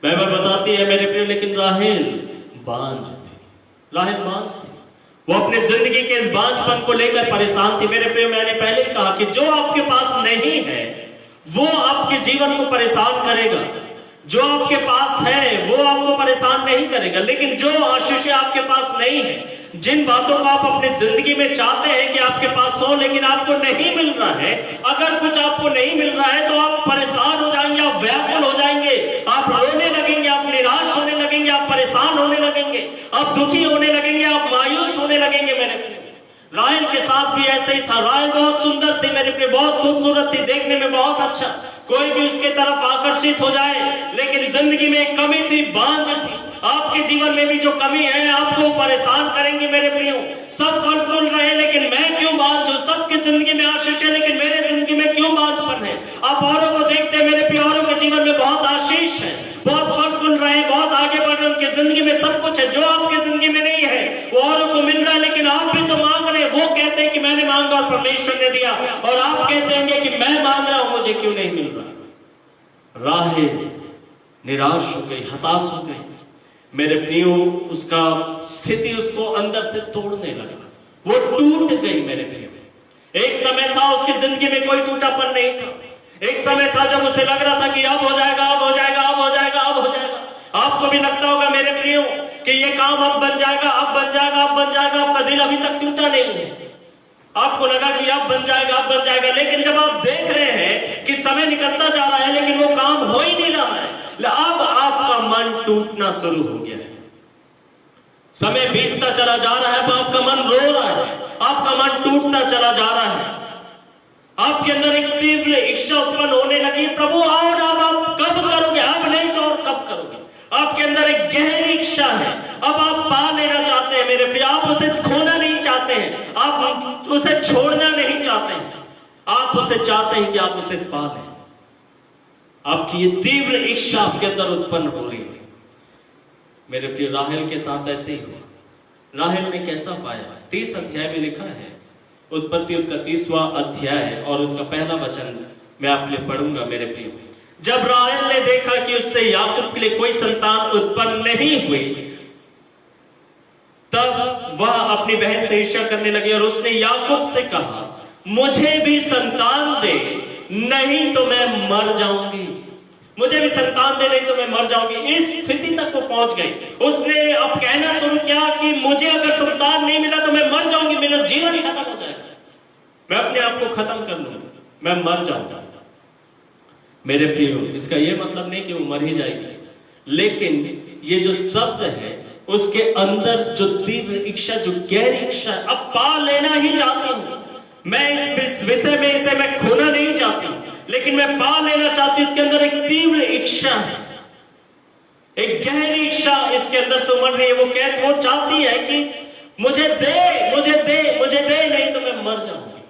S1: बाइबल बताती है मेरे प्रिय, लेकिन राहेल बांझ थी, राहेल बांझ थी। वो अपने जिंदगी के इस बांझपन को लेकर परेशान थी। मेरे प्रिय, मैंने पहले ही कहा कि जो आपके पास नहीं है वो आपके जीवन को परेशान करेगा। जो आपके पास है वो आपको परेशान नहीं करेगा, लेकिन जो आशीषें आपके पास नहीं है, जिन बातों को आप अपनी जिंदगी में चाहते हैं कि आपके पास हो लेकिन आपको नहीं मिल रहा है, अगर कुछ आपको नहीं मिल रहा है तो आप परेशान हो जाएंगे, आप व्याकुल हो जाएंगे, आप रोने लगेंगे, आप निराश होने लगेंगे, आप परेशान होने लगेंगे, आप दुखी होने लगेंगे, आप मायूस होने लगेंगे। मेरे प्रिय, राहेल के साथ भी ऐसे ही था। राहेल बहुत सुंदर थी मेरे प्रिय, बहुत खूबसूरत थी, देखने में बहुत अच्छा, कोई भी उसके तरफ आकर्षित हो जाए, लेकिन जिंदगी में एक कमी थी, बांझ थी। आपके जीवन में भी जो कमी है आपको परेशान करेंगे मेरे प्रियो। सब फल फूल रहे लेकिन मैं क्यों बांझ हूं? सबकी जिंदगी में आशीष है लेकिन मेरे जिंदगी में क्यों बांझपन है? आप औरों को देखते हैं मेरे प्रियो, औरों के जीवन में बहुत आशीष है, बहुत फल फूल रहे हैं, बहुत आगे बढ़ रहे हैं, उनकी जिंदगी में सब कुछ है जो आपकी जिंदगी में नहीं है, वो औरों को मिल रहा है, लेकिन आप भी तो मांग रहे हैं। वो कहते हैं कि मैंने मांगा और परमेश्वर ने दिया, और आप कहते हैं कि मैं मांग रहा हूं, मुझे क्यों नहीं मिल रहा? राहेल निराश हो गई, हताश हो गई मेरे प्रियो। उसका स्थिति उसको अंदर से तोड़ने लगा, वो टूट गई मेरे प्रियो। एक समय था उसकी जिंदगी में कोई टूटापन नहीं था। एक समय था जब उसे लग रहा था कि अब हो जाएगा, अब हो जाएगा, अब हो जाएगा, अब हो जाएगा। आपको भी लगता होगा मेरे प्रियो कि ये काम अब बन जाएगा, अब बन जाएगा, अब बन जाएगा। आपका दिल अभी तक टूटा नहीं है, आपको लगा कि अब बन जाएगा, अब बन जाएगा, लेकिन जब आप देख रहे हैं कि समय निकलता जा रहा है लेकिन वो काम हो ही नहीं रहा है, अब आपका मन टूटना शुरू हो गया है। समय बीतता चला जा रहा है, आपका मन रो रहा है, आपका मन टूटता चला जा रहा है। आपके अंदर एक तीव्र इच्छा उत्पन्न होने लगी, प्रभु और अब आप कब करोगे? अब नहीं तो और कब करोगे? आपके अंदर एक गहरी इच्छा है, अब आप पा लेना चाहते हैं मेरे प्रिय, आप उसे खोना नहीं चाहते हैं, आप उसे छोड़ना नहीं चाहते हैं, आप उसे चाहते हैं कि आप उसे पा लें। आपकी ये तीव्र इच्छा आपके अंदर उत्पन्न हो रही है मेरे प्रिय। राहेल के साथ ऐसे ही हुआ। राहेल ने कैसा पाया? 30 अध्याय में लिखा है, उत्पत्ति उसका 30वां अध्याय और उसका पहला वचन मैं आपके लिए पढ़ूंगा मेरे प्रिय। जब राहेल ने देखा कि उससे याकूब के लिए कोई संतान उत्पन्न नहीं हुई, तब वह अपनी बहन से ईर्ष्या करने लगी और उसने याकूब से कहा, मुझे भी संतान दे, नहीं तो मैं मर जाऊंगी। मुझे भी संतान दे, नहीं तो मैं मर जाऊंगी। इस स्थिति तक वो पहुंच गई। उसने अब कहना शुरू किया कि मुझे अगर संतान नहीं मिला तो मैं मर जाऊंगी, मेरा जीवन ही खत्म हो जाएगा, मैं अपने आप को खत्म कर लूंगा, मैं मर जाऊंगा। मेरे प्रियो, इसका यह मतलब नहीं कि वो मर ही जाएगी, लेकिन ये जो शब्द है उसके अंदर जो तीव्र इच्छा, जो गहरी इच्छा, अब पा लेना ही चाहती हूं मैं, इस विषय में इसे मैं खोना नहीं चाहती, लेकिन मैं पा लेना चाहती। इसके अंदर एक तीव्र इच्छा है, एक गहरी इच्छा इसके अंदर से उमड़ रही है। वो चाहती है कि मुझे दे, मुझे दे, मुझे दे, नहीं तो मैं मर जाऊंगी,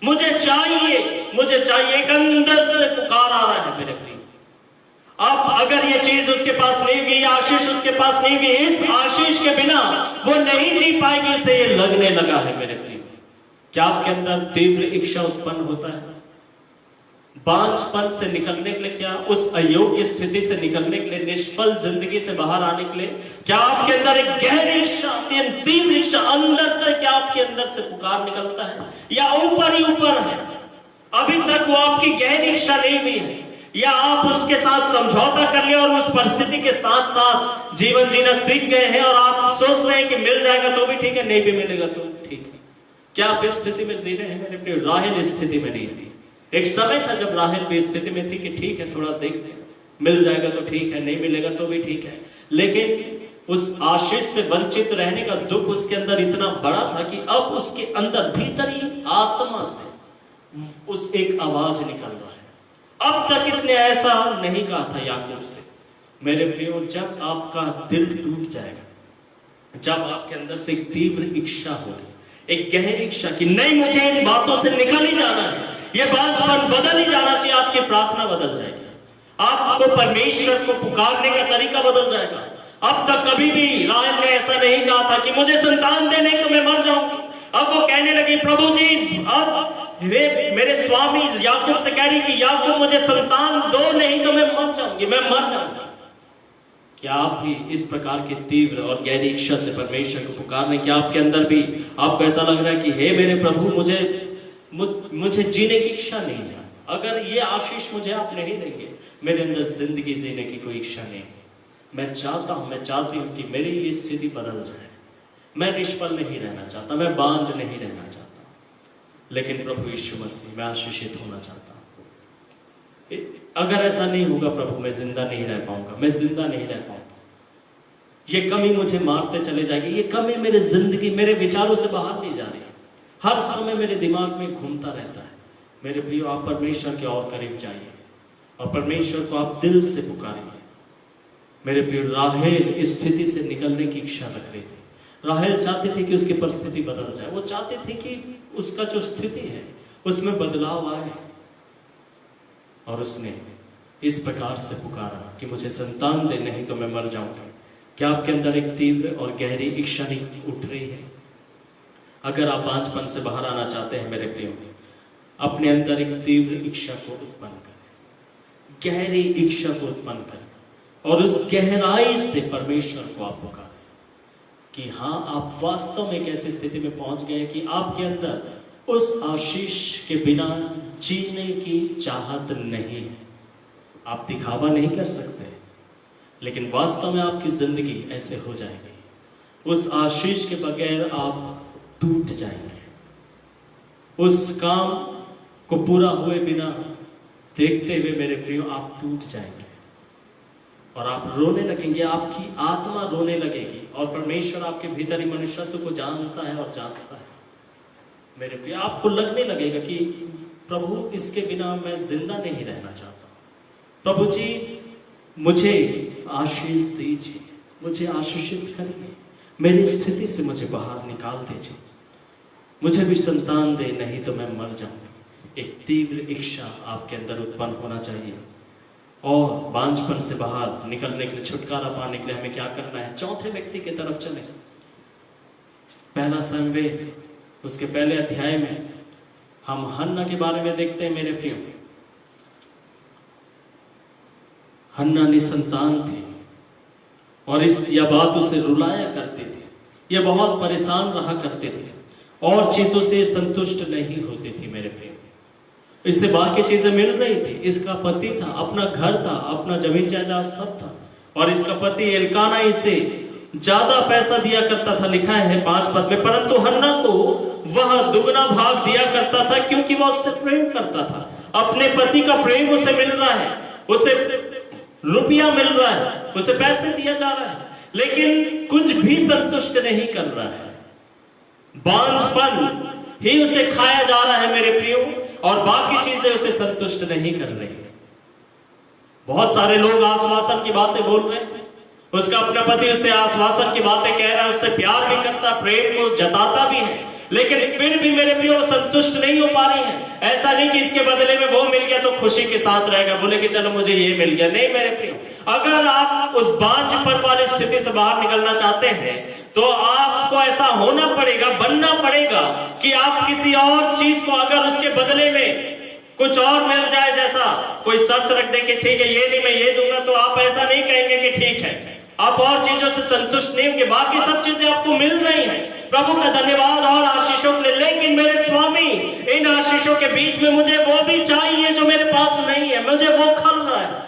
S1: मुझे चाहिए, मुझे चाहिए। एक अंदर से पुकार आ रहा है मेरे प्रिय। अब अगर ये चीज उसके पास नहीं हुई, आशीष उसके पास नहीं हुई, इस आशीष के बिना वो नहीं जी पाएगी, उसे ये लगने लगा है मेरे प्रिय। क्या आपके अंदर तीव्र इच्छा उत्पन्न होता है बांझपन से निकलने के लिए? क्या उस अयोग्य स्थिति से निकलने के लिए, निष्फल जिंदगी से बाहर आने के लिए? क्या आपके अंदर एक गहरी इच्छा, तीव्र इच्छा अंदर से, क्या आपके अंदर से पुकार निकलता है, या ऊपर ही ऊपर है, अभी तक वो आपकी गहरी इच्छा नहीं हुई है, या आप उसके साथ समझौता कर लिया और उस परिस्थिति के साथ साथ जीवन जीना सीख गए हैं और आप सोच रहे हैं कि मिल जाएगा तो भी ठीक है, नहीं भी मिलेगा तो ठीक है? क्या आप इस स्थिति में जी रहे हैं मेरे प्रिय? राहेल इस स्थिति में नहीं थी। एक समय था जब राहेल भी स्थिति में थी कि ठीक है, थोड़ा देखते हैं, मिल जाएगा तो ठीक है, नहीं मिलेगा तो भी ठीक है, लेकिन उस आशीष से वंचित रहने का दुख उसके अंदर इतना बड़ा था कि अब उसके अंदर भीतरी आत्मा से उस एक आवाज निकल रहा है। अब तक इसने ऐसा नहीं कहा था याकूब से। मेरे प्रियो, जब आपका दिल टूट जाएगा, जब आपके अंदर से एक तीव्र इच्छा होगी, एक गहरी इच्छा कि नहीं, मुझे इन बातों से निकल ही जाना है, ये बांझपन बदल ही जाना चाहिए, आपकी प्रार्थना बदल जाएगी, आपको परमेश्वर को पुकारने का तरीका बदल जाएगा। अब तक कभी भी राहेल ने ऐसा नहीं कहा था कि मुझे संतान दे, नहीं तो मैं मर जाऊंगी। अब वो कहने लगी, प्रभु जी अब मेरे स्वामी याकूब से कह रही कि याकूब मुझे संतान दो, नहीं तो मैं मर जाऊंगी, मैं मर जाऊंगी। क्या आप भी इस प्रकार की तीव्र और गहरी इच्छा से परमेश्वर को पुकारने, क्या आपके अंदर भी आपको ऐसा लग रहा है कि हे मेरे प्रभु मुझे जीने की इच्छा नहीं है, अगर ये आशीष मुझे आप नहीं देंगे, मेरे अंदर जिंदगी जीने की कोई इच्छा नहीं, मैं चाहती हूँ कि मेरी ये स्थिति बदल जाए, मैं निष्फल नहीं रहना चाहता, मैं बांझ नहीं रहना चाहता, लेकिन प्रभु यीशु मसीह मैं आशीषित होना चाहता हूँ। अगर ऐसा नहीं होगा प्रभु, मैं जिंदा नहीं रह पाऊंगा, मैं जिंदा नहीं रह पाऊंगा, ये कमी मुझे मारते चले जाएगी, ये कमी मेरे जिंदगी मेरे विचारों से बाहर नहीं जा रही, हर समय मेरे दिमाग में घूमता रहता है। मेरे प्रियो, आप परमेश्वर के और करीब जाइए और परमेश्वर को आप दिल से पुकारिए। मेरे प्रियो, राहेल इस स्थिति से निकलने की इच्छा रख रही थी। राहेल चाहती थी कि उसकी परिस्थिति बदल जाए, वो चाहती थी कि उसका जो स्थिति है उसमें बदलाव आए, और उसने इस प्रकार से पुकारा कि मुझे संतान दे, नहीं तो मैं मर जाऊंगा। क्या आपके अंदर एक तीव्र और गहरी इच्छा उठ रही है? अगर आप बांझपन से बाहर आना चाहते हैं मेरे प्रियो, अपने अंदर एक तीव्र इच्छा को उत्पन्न करें, गहरी इच्छा को उत्पन्न करें, और उस गहराई से परमेश्वर को आप पुकारें कि हाँ, आप वास्तव में एक ऐसी स्थिति में पहुंच गए कि आपके अंदर उस आशीष के बिना जीने की चाहत नहीं है। आप दिखावा नहीं कर सकते, लेकिन वास्तव में आपकी जिंदगी ऐसे हो जाएगी, उस आशीष के बगैर आप टूट जाएंगे, उस काम को पूरा हुए बिना देखते हुए मेरे प्रियो आप टूट जाएंगे, और आप रोने लगेंगे, आपकी आत्मा रोने लगेगी, और परमेश्वर आपके भीतरी मनुष्यत्व को जानता है और जांचता है। मेरे प्रिय, आपको लगने लगेगा कि प्रभु इसके बिना मैं जिंदा नहीं रहना चाहता, प्रभु जी मुझे आशीष दीजिए, मुझे आशीषित करिए, मेरी स्थिति से मुझे बाहर निकाल दीजिए, मुझे भी संतान दे, नहीं तो मैं मर जाऊंगा। एक तीव्र इच्छा आपके अंदर उत्पन्न होना चाहिए, और बांझपन से बाहर निकलने के लिए, छुटकारा पाने के लिए हमें क्या करना है? चौथे व्यक्ति की तरफ चले। पहला सामुएल उसके पहले अध्याय में हम हन्ना के बारे में देखते हैं मेरे प्रियो। हन्ना निसंतान थी, और यह बात उसे रुलाया करती थी, यह बहुत परेशान रहा करते थे, और चीजों से संतुष्ट नहीं होती थी मेरे प्रियो। इससे बाकी चीजें मिल रही थी, इसका पति था, अपना घर था, अपना जमीन जायदाद सब था, और इसका पति एल्काना इसे ज्यादा पैसा दिया करता था, लिखा है 5 पद में, परंतु हन्ना को वह दुगना भाग दिया करता था, क्योंकि वह उससे प्रेम करता था। अपने पति का प्रेम उसे मिल रहा है, उसे रुपया मिल रहा है, उसे पैसे दिया जा रहा है, लेकिन कुछ भी संतुष्ट नहीं कर रहा है। बांझपन ही उसे खाया जा रहा है मेरे प्रियो, और बाकी चीजें उसे संतुष्ट नहीं कर रही। बहुत सारे लोग आश्वासन की बातें बोल रहे हैं, उसका अपना पति उससे आश्वासन की बातें कह रहा है, उससे प्यार भी करता, प्रेम को जताता भी है, लेकिन फिर भी मेरे प्रियो संतुष्ट नहीं हो पा रही है। ऐसा नहीं कि इसके बदले में वो मिल गया तो खुशी के साथ रहेगा, बोले कि चलो मुझे ये मिल गया। नहीं मेरे प्रियो, अगर आप उस बांझपन वाली स्थिति से बाहर निकलना चाहते हैं तो आपको ऐसा होना पड़ेगा, बनना पड़ेगा कि आप किसी और चीज को, अगर उसके बदले में कुछ और मिल जाए, जैसा कोई शर्त रख दे कि ठीक है ये नहीं मैं ये दूंगा, तो आप ऐसा नहीं कहेंगे कि ठीक है, आप और चीजों से संतुष्ट नहीं होंगे, बाकी सब चीजें आपको मिल रही हैं। प्रभु का धन्यवाद और आशीषों के लिए, लेकिन मेरे स्वामी इन आशीषों के बीच में मुझे वो भी चाहिए जो मेरे पास नहीं है। मुझे वो खल रहा है,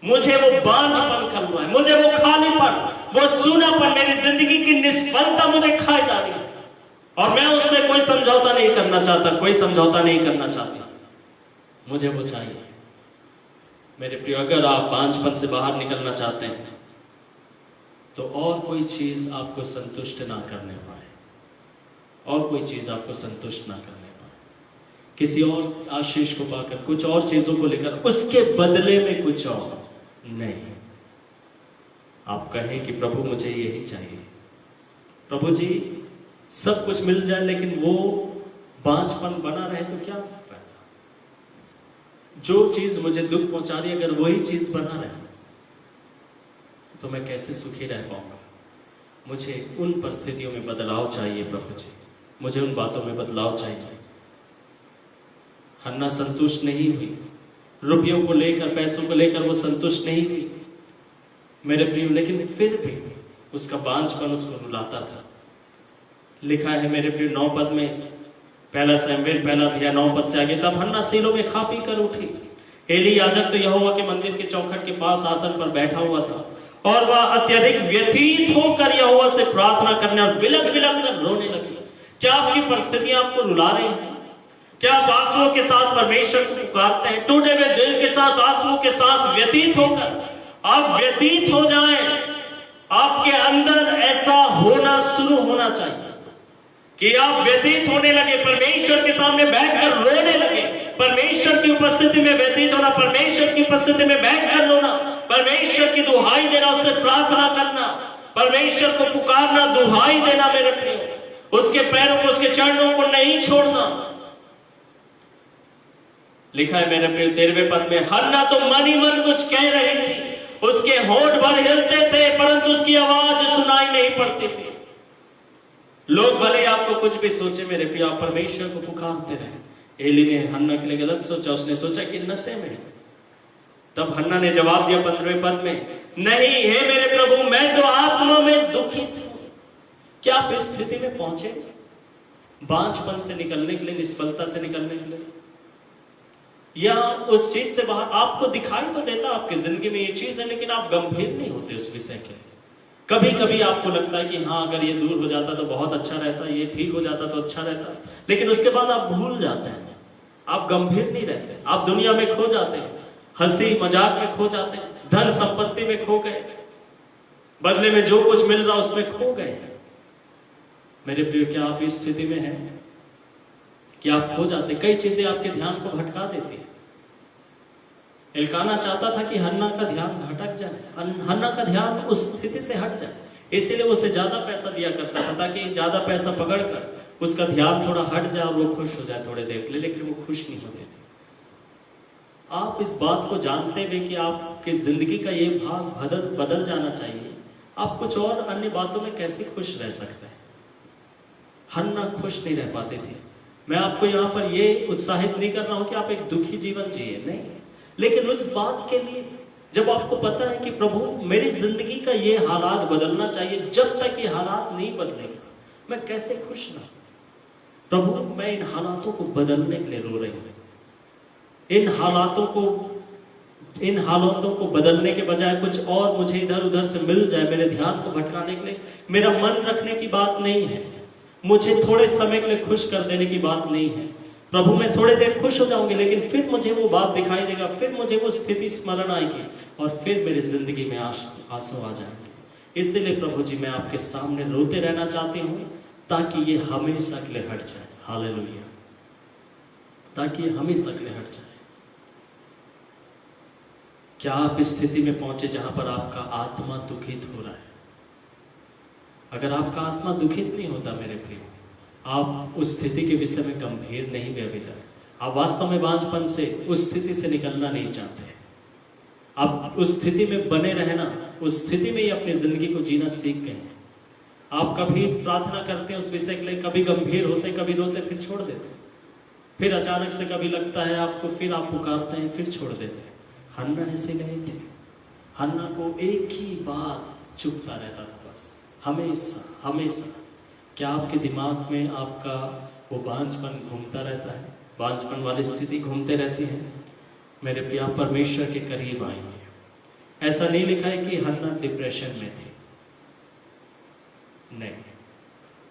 S1: मुझे वो बांझपन खल रहा है, मुझे वो खालीपन, वो सूनापन, मेरी जिंदगी की निष्फलता मुझे खाई जा रही है, और मैं उससे कोई समझौता नहीं करना चाहता, कोई समझौता नहीं करना चाहता, मुझे वो चाहिए। मेरे प्रिय, अगर आप बांझपन से बाहर निकलना चाहते हैं तो और कोई चीज आपको संतुष्ट ना करने पाए, और कोई चीज आपको संतुष्ट ना करने पाए, किसी और आशीष को पाकर, कुछ और चीजों को लेकर, उसके बदले में कुछ और नहीं। आप कहें कि प्रभु मुझे यही चाहिए, प्रभु जी सब कुछ मिल जाए, लेकिन वो बांझपन बना रहे तो क्या फायदा? जो चीज मुझे दुख पहुंचा रही, अगर वही चीज बना रहे तो मैं कैसे सुखी रह पाऊंगा? मुझे उन परिस्थितियों में बदलाव चाहिए प्रभु जी, मुझे उन बातों में बदलाव चाहिए। हन्ना संतुष्ट नहीं हुई, रुपयों को लेकर, पैसों को लेकर वो संतुष्ट नहीं हुई मेरे प्रिय, लेकिन फिर भी उसका बांझपन उसको रुलाता था। लिखा है मेरे प्रिय 9 पद में, पहला शमूएल पहला अध्याय 9 पद से आगे, तब हन्ना सीलो में खा पी कर उठी। एली याजक तो यहोवा के मंदिर के चौखट के पास आसन पर बैठा हुआ था और वह अत्यधिक व्यथित होकर यहोवा से प्रार्थना करने और बिलख बिलख कर रोने लगी। क्या आपकी परिस्थितियां आपको रुला रही हैं? क्या आप आंसुओं के साथ परमेश्वर को पुकारते हैं? टूटे हुए दिल के साथ, आंसुओं के साथ व्यतीत होकर आप व्यतीत हो जाएं। आपके अंदर ऐसा होना शुरू होना चाहिए कि आप व्यतीत होने लगे, परमेश्वर के सामने बैठकर रोने लगे। परमेश्वर की उपस्थिति में व्यतीत होना, परमेश्वर की उपस्थिति में बैठकर रोना, परमेश्वर की दुहाई देना, उससे प्रार्थना करना, परमेश्वर को पुकारना, दुहाई देना मेरे प्रिय, उसके पैरों को, उसके चरणों को नहीं छोड़ना। लिखा है मेरे प्रिय 13वें पद में, हन्ना तो मन ही मन कुछ कह रही थी, उसके होंठ भर हिलते थे परंतु उसकी आवाज सुनाई नहीं पड़ती थी। लोग भले आपको कुछ भी सोचे मेरे प्रिय, आप परमेश्वर को पुकारते रहे। एली ने हन्ना के लिए गलत सोचा, उसने सोचा कि नशे में। तब हन्ना ने जवाब दिया 15वें पद में, नहीं हे मेरे प्रभु, मैं तो आत्मा में दुखित हूं। क्या आप इस स्थिति में पहुंचे बांझपन से निकलने के लिए, निष्फलता से निकलने के लिए, या उस चीज से बाहर? आपको दिखाई तो देता आपकी जिंदगी में ये चीज है, लेकिन आप गंभीर नहीं होते उस विषय के। कभी कभी आपको लगता है कि हाँ, अगर ये दूर हो जाता तो बहुत अच्छा रहता, ये ठीक हो जाता तो अच्छा रहता, लेकिन उसके बाद आप भूल जाते हैं, आप गंभीर नहीं रहते, आप दुनिया में खो जाते हैं, हंसी मजाक में खो जाते हैं, धन संपत्ति में खो गए, बदले में जो कुछ मिल रहा उसमें खो गए। मेरे प्रिय, क्या आप इस स्थिति में हैं कि आप खो जाते? कई चीजें आपके ध्यान को भटका देती है। एल्काना चाहता था कि हन्ना का ध्यान भटक जाए, हन्ना का ध्यान उस स्थिति से हट जाए, इसीलिए उसे ज्यादा पैसा दिया करता था ताकि ज्यादा पैसा पकड़कर उसका ध्यान थोड़ा हट जाए और वो खुश हो जाए थोड़े देर के लिए, लेकिन वो खुश नहीं होते थे। आप इस बात को जानते हुए कि आपकी जिंदगी का ये भाग बदल जाना चाहिए, आप कुछ और अन्य बातों में कैसे खुश रह सकते हैं? हन्ना खुश नहीं रह पाते थे। मैं आपको यहाँ पर ये उत्साहित नहीं कर रहा हूं कि आप एक दुखी जीवन जिए, नहीं, लेकिन उस बात के लिए जब आपको पता है कि प्रभु मेरी जिंदगी का ये हालात बदलना चाहिए, जब तक ये हालात नहीं बदलेगा मैं कैसे खुश रहूं? प्रभु मैं इन हालातों को बदलने के लिए रो रही हूं। इन हालातों को बदलने के बजाय कुछ और मुझे इधर उधर से मिल जाए, मेरे ध्यान को भटकाने के लिए। मेरा मन रखने की बात नहीं है, मुझे थोड़े समय के लिए खुश कर देने की बात नहीं है। प्रभु मैं थोड़े देर खुश हो जाऊंगी, लेकिन फिर मुझे वो बात दिखाई देगा, फिर मुझे वो स्थिति स्मरण आएगी और फिर मेरी जिंदगी में आंसू आ जाएंगे। इसलिए प्रभु जी मैं आपके सामने रोते रहना चाहती हूँ ताकि ये हमेशा के लिए हट जाए। हालेलुया, ताकि ये हमेशा के लिए हट जाए। क्या आप इस स्थिति में पहुंचे जहां पर आपका आत्मा दुखित हो रहा है? अगर आपका आत्मा दुखित नहीं होता मेरे प्रिय, आप उस स्थिति के विषय में गंभीर नहीं हुए अभी तक, आप वास्तव में बांझपन से उस स्थिति से निकलना नहीं चाहते, आप उस स्थिति में बने रहना, उस स्थिति में ही अपनी जिंदगी को जीना सीख गए हैं। आप कभी प्रार्थना करते हैं उस विषय के लिए, कभी गंभीर होते, कभी रोते, फिर छोड़ देते, फिर अचानक से कभी लगता है आपको, फिर आप पुकारते हैं, फिर छोड़ देते हैं। हन्ना ऐसे नहीं थे। हन्ना को एक ही बात चुभता रहता था बस, हमेशा हमेशा। क्या आपके दिमाग में आपका वो बांझपन घूमता रहता है? बांझपन वाली स्थिति घूमते रहती है? मेरे प्रिय, परमेश्वर के करीब आई है। ऐसा नहीं लिखा है कि हन्ना डिप्रेशन में थी, नहीं,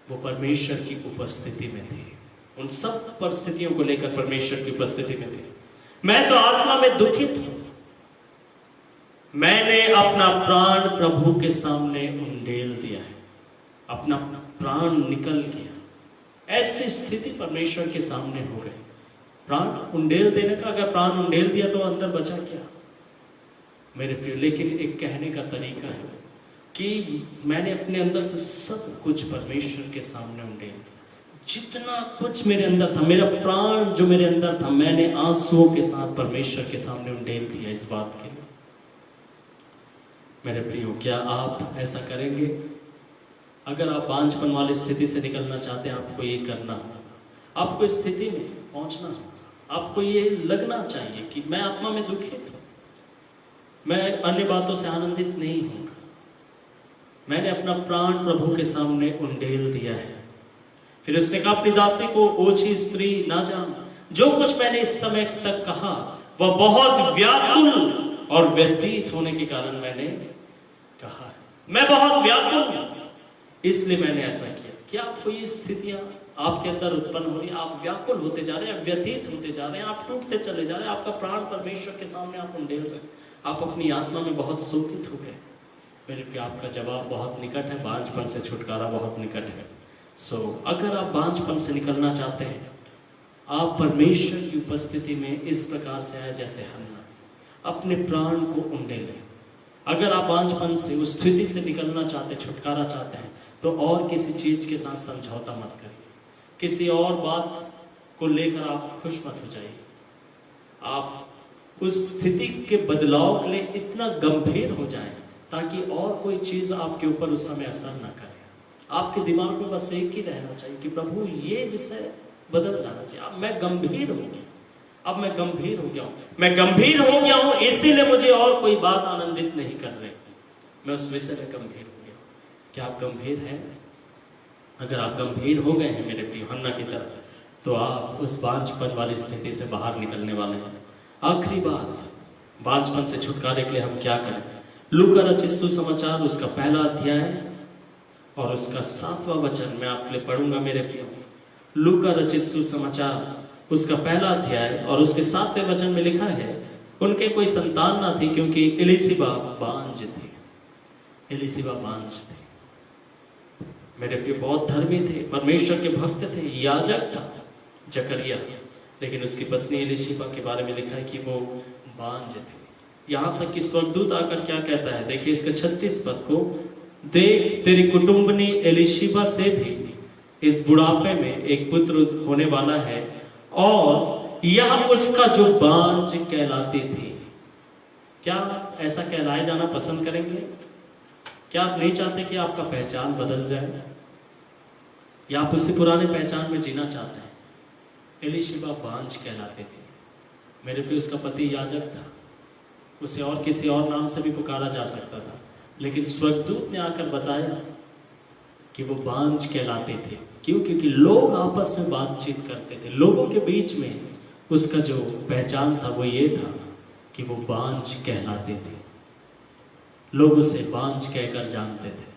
S1: वो परमेश्वर की उपस्थिति में थी। उन सब परिस्थितियों को लेकर परमेश्वर की उपस्थिति में थी। मैं तो आत्मा में दुखित हूं, मैंने अपना प्राण प्रभु के सामने उंडेल दिया है, अपना प्राण निकल गया। ऐसी स्थिति परमेश्वर के सामने हो गई। प्राण उंडेल देने का, अगर प्राण उंडेल दिया तो अंदर बचा क्या मेरे प्रिय? लेकिन एक कहने का तरीका है कि मैंने अपने अंदर से सब कुछ परमेश्वर के सामने उंडेल दिया। जितना कुछ मेरे अंदर था, मेरा प्राण जो मेरे अंदर था, मैंने आंसुओं के साथ परमेश्वर के सामने उंडेल दिया। इस बात के लिए मेरे प्रियो, क्या आप ऐसा करेंगे? अगर आप बांझपन वाली स्थिति से निकलना चाहते हैं, आपको ये करना होगा, आपको इस स्थिति में पहुंचना होगा, आपको ये लगना चाहिए कि मैं आत्मा में दुखित हूं, मैं अन्य बातों से आनंदित नहीं हूं, मैंने अपना प्राण प्रभु के सामने उंडेल दिया है। फिर उसने कहा, अपनी दासी को ओछी स्त्री ना जान, जो कुछ मैंने इस समय तक कहा वह बहुत व्याकुल और व्यतीत होने के कारण मैंने कहा है। मैं बहुत व्याकुल हूं, इसलिए मैंने ऐसा किया। क्या आपको ये स्थितियां आपके अंदर उत्पन्न हो रही है? आप व्याकुल होते जा रहे हैं, व्यतीत होते जा रहे हैं, आप टूटते चले जा रहे हैं, आपका प्राण परमेश्वर के सामने आप उंडेल रहे हैं, आप अपनी आत्मा में बहुत शोकित हो गए। मेरे प्रिय, आपका जवाब बहुत निकट है, बांझपन से छुटकारा बहुत निकट है। अगर आप बांझपन से निकलना चाहते हैं, आप परमेश्वर की उपस्थिति में इस प्रकार से आए जैसे हन्ना, अपने प्राण को उंडेलें। अगर आप बांझपन से, उस स्थिति से निकलना चाहते, छुटकारा चाहते हैं, तो और किसी चीज के साथ समझौता मत करिए, किसी और बात को लेकर आप खुश मत हो जाइए। आप उस स्थिति के बदलाव के लिए इतना गंभीर हो जाए ताकि और कोई चीज आपके ऊपर उस समय असर ना करे। आपके दिमाग में बस एक ही रहना चाहिए कि प्रभु ये विषय बदल जाना चाहिए। अब मैं गंभीर हो गया, अब मैं गंभीर हो गया हूं, मैं गंभीर हो गया हूं, इसीलिए मुझे और कोई बात आनंदित नहीं कर रही, मैं उस विषय में गंभीर हो गया। क्या आप गंभीर हैं? अगर आप गंभीर हो गए हैं मेरे प्रिय हन्ना की तरह, तो आप उस बांझपन वाली स्थिति से बाहर निकलने वाले हैं। आखिरी बात, बांझपन से छुटकारे के लिए हम क्या करें? लूका रचित सुसमाचार उसका 1 अध्याय और उसका 7वां वचन मैं आपके लिए पढ़ूंगा मेरे प्रिय। लूका रचित सुसमाचार उसका 1 अध्याय और उसके 7वें वचन में लिखा है, उनके कोई संतान ना थी क्योंकि एलिशिबा बांझ थी। एलिशिबा बांझ थी। मेरे प्रिय, बहुत धर्मी थे, परमेश्वर के भक्त थे, याजक था जकरिया, लेकिन उसकी पत्नी एलिशिबा के बारे में लिखा है कि वो बांझ थे। यहां तक कि स्वर्गदूत आकर क्या कहता है, देखिए इसके 36 पद को, देख तेरी कुटुंबनी एलिशिबा से भी इस बुढ़ापे में एक पुत्र होने वाला है, और यह उसका जो बांझ कहलाती थी। क्या ऐसा कहलाए जाना पसंद करेंगे? क्या आप नहीं चाहते कि आपका पहचान बदल जाए, या आप उसी पुराने पहचान में जीना चाहते हैं? एलिशिबा बांझ कहलाते थे मेरे प्रिय। उसका पति याजक था, उसे और किसी और नाम से भी पुकारा जा सकता था, लेकिन स्वर्गदूत ने आकर बताया कि वो बांझ कहलाते थे। क्यों? क्योंकि लोग आपस में बातचीत करते थे, लोगों के बीच में उसका जो पहचान था वो ये था कि वो बांझ कहलाते थे। लोग उसे बांझ कहकर जानते थे।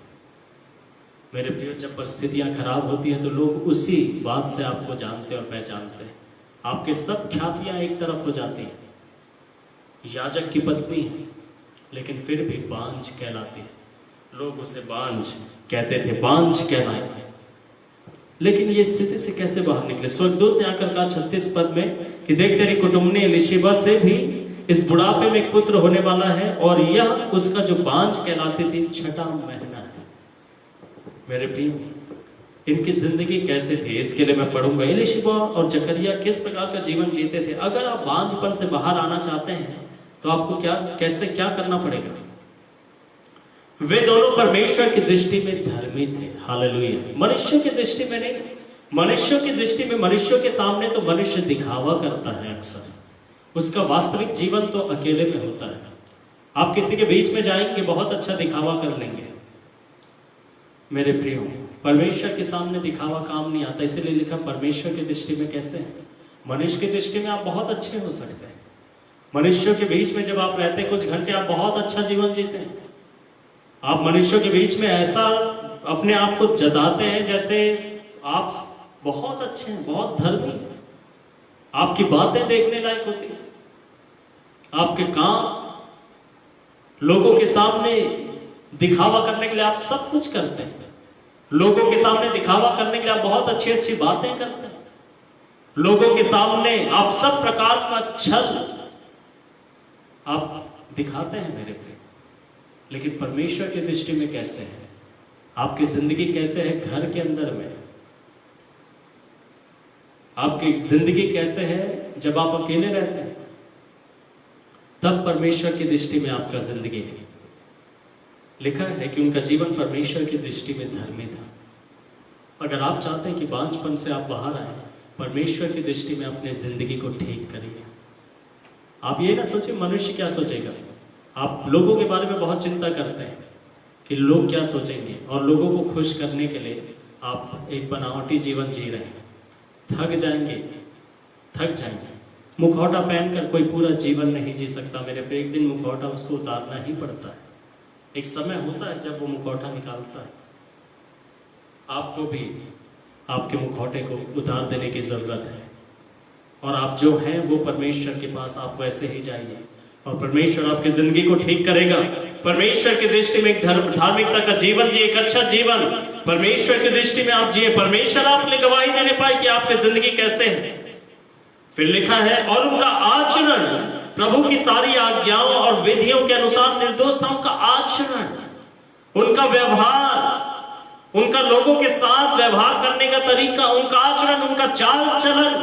S1: मेरे प्रिय, जब परिस्थितियां खराब होती हैं तो लोग उसी बात से आपको जानते और पहचानते हैं। आपके सब ख्यातियां एक तरफ हो जाती हैं। याजक की पत्नी है लेकिन फिर भी बांझ कहलाती है, लोग उसे बांझ कहते थे, बांझ कहलाए। लेकिन ये स्थिति से कैसे बाहर निकले? स्वर्गदूत ने आकर कहा 36 पद में कि देख तेरी कुटुंबनी एलिशिबा से भी इस बुढ़ापे में एक पुत्र होने वाला है, और यह उसका जो बांझ कहलाती थी 6वां महीना है। मेरे प्रिय, इनकी जिंदगी कैसे थी इसके लिए मैं पढ़ूंगा। एलिशिबा और जकरिया किस प्रकार का जीवन जीते थे। अगर आप बांझपन से बाहर आना चाहते हैं तो आपको क्या करना पड़ेगा? वे दोनों परमेश्वर की दृष्टि में धर्मी थे। हालेलुया। मनुष्य की दृष्टि में नहीं। मनुष्य की दृष्टि में, मनुष्य के सामने तो मनुष्य दिखावा करता है अक्सर, उसका वास्तविक जीवन तो अकेले में होता है। आप किसी के बीच में जाएंगे, बहुत अच्छा दिखावा कर लेंगे। मेरे प्रियो, परमेश्वर के सामने दिखावा काम नहीं आता। इसीलिए लिखा परमेश्वर की दृष्टि में कैसे है। मनुष्य की दृष्टि में आप बहुत अच्छे हो सकते हैं। मनुष्यों के बीच में जब आप रहते हैं कुछ घंटे, आप बहुत अच्छा जीवन जीते हैं। आप मनुष्यों के बीच में ऐसा अपने आप को जताते हैं जैसे आप बहुत अच्छे हैं, बहुत धर्मी हैं। आपकी बातें देखने लायक होती हैं, आपके काम लोगों के सामने दिखावा करने के लिए आप सब कुछ करते हैं। लोगों के सामने दिखावा करने के लिए आप बहुत अच्छी अच्छी बातें करते हैं। लोगों के सामने आप सब प्रकार का छल आप दिखाते हैं मेरे प्रिय। लेकिन परमेश्वर की दृष्टि में कैसे है? आपकी जिंदगी कैसे है? घर के अंदर में आपकी जिंदगी कैसे है जब आप अकेले रहते हैं? तब परमेश्वर की दृष्टि में आपका जिंदगी है। लिखा है कि उनका जीवन परमेश्वर की दृष्टि में धर्मी था। अगर आप चाहते हैं कि बांझपन से आप बाहर आए, परमेश्वर की दृष्टि में अपनी जिंदगी को ठीक करिए। आप ये ना सोचिए मनुष्य क्या सोचेगा। आप लोगों के बारे में बहुत चिंता करते हैं कि लोग क्या सोचेंगे, और लोगों को खुश करने के लिए आप एक बनावटी जीवन जी रहे हैं। थक जाएंगे। मुखौटा पहनकर कोई पूरा जीवन नहीं जी सकता मेरे पे, एक दिन मुखौटा उसको उतारना ही पड़ता है। एक समय होता है जब वो मुखौटा निकालता है। आपको भी आपके मुखौटे को उतार देने की जरूरत है, और आप जो हैं वो परमेश्वर के पास आप वैसे ही जाइए, और परमेश्वर आपकी जिंदगी को ठीक करेगा। परमेश्वर की दृष्टि में एक धार्मिकता का जीवन जिए, एक अच्छा जीवन परमेश्वर की दृष्टि में आप जिए, परमेश्वर आप लिए गवाही देने पाए कि आपकी जिंदगी कैसे है। फिर लिखा है और उनका आचरण प्रभु की सारी आज्ञाओं और विधियों के अनुसार निर्दोष था। उनका आचरण, उनका व्यवहार, उनका लोगों के साथ व्यवहार करने का तरीका, उनका आचरण, उनका चाल चलन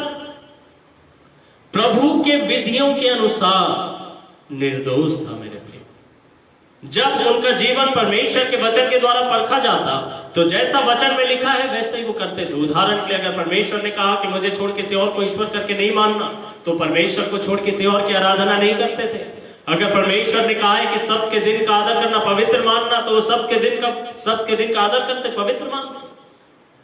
S1: प्रभु के विधियों के अनुसार निर्दोष था मेरे प्रिय। जब उनका जीवन परमेश्वर के वचन के द्वारा परखा जाता तो जैसा वचन में लिखा है वैसे ही वो करते थे। उदाहरण के लिए अगर परमेश्वर ने कहा कि मुझे छोड़ किसी और को ईश्वर करके नहीं मानना, तो परमेश्वर को छोड़ किसी और की आराधना नहीं करते थे। अगर परमेश्वर ने कहा है कि सबके दिन का आदर करना, पवित्र मानना, तो वो सबके दिन का आदर करते, पवित्र मानते।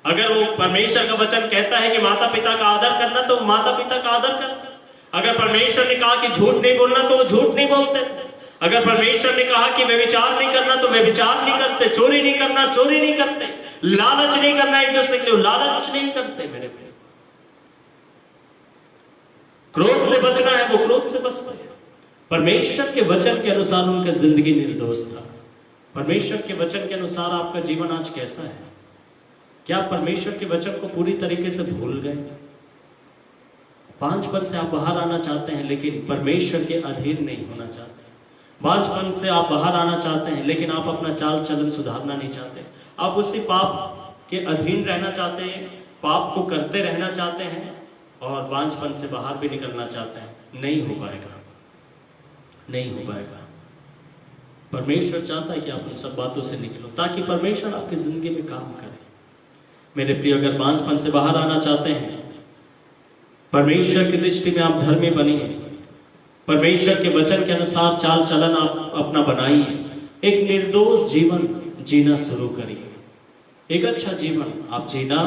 S1: अगर वो परमेश्वर का वचन कहता है कि माता पिता का आदर करना, तो माता पिता का आदर करते। अगर परमेश्वर ने कहा कि झूठ नहीं बोलना, तो वो झूठ नहीं बोलते। अगर परमेश्वर ने कहा कि व्यभिचार नहीं करना, तो व्यभिचार नहीं करते। चोरी नहीं करना, चोरी नहीं करते। लालच नहीं करना एक दूसरे के लिए, लालच नहीं करते मेरे प्रिय। क्रोध से बचना है, वो क्रोध से बचते हैं। परमेश्वर के वचन के अनुसार उनका जिंदगी निर्दोष था। परमेश्वर के वचन के अनुसार आपका जीवन आज कैसा है? क्या आप परमेश्वर के वचन को पूरी तरीके से भूल गए? बांझपन से आप बाहर आना चाहते हैं लेकिन परमेश्वर के अधीन नहीं होना चाहते। बांझपन से आप बाहर आना चाहते हैं लेकिन आप अपना चाल चलन सुधारना नहीं चाहते। आप उसी पाप के अधीन रहना चाहते हैं, पाप को करते रहना चाहते हैं, और बांझपन से बाहर भी निकलना चाहते हैं। नहीं हो पाएगा, नहीं हो पाएगा। परमेश्वर चाहता है कि आप उन सब बातों से निकलो ताकि परमेश्वर आपकी जिंदगी में काम करे। मेरे प्रिय, अगर बांझपन से बाहर आना चाहते हैं, परमेश्वर की दृष्टि में आप धर्मी बनिए, परमेश्वर के वचन के अनुसार चाल चलन आप अपना बनाइए, एक निर्दोष जीवन जीना शुरू करिए, एक अच्छा जीवन आप जीना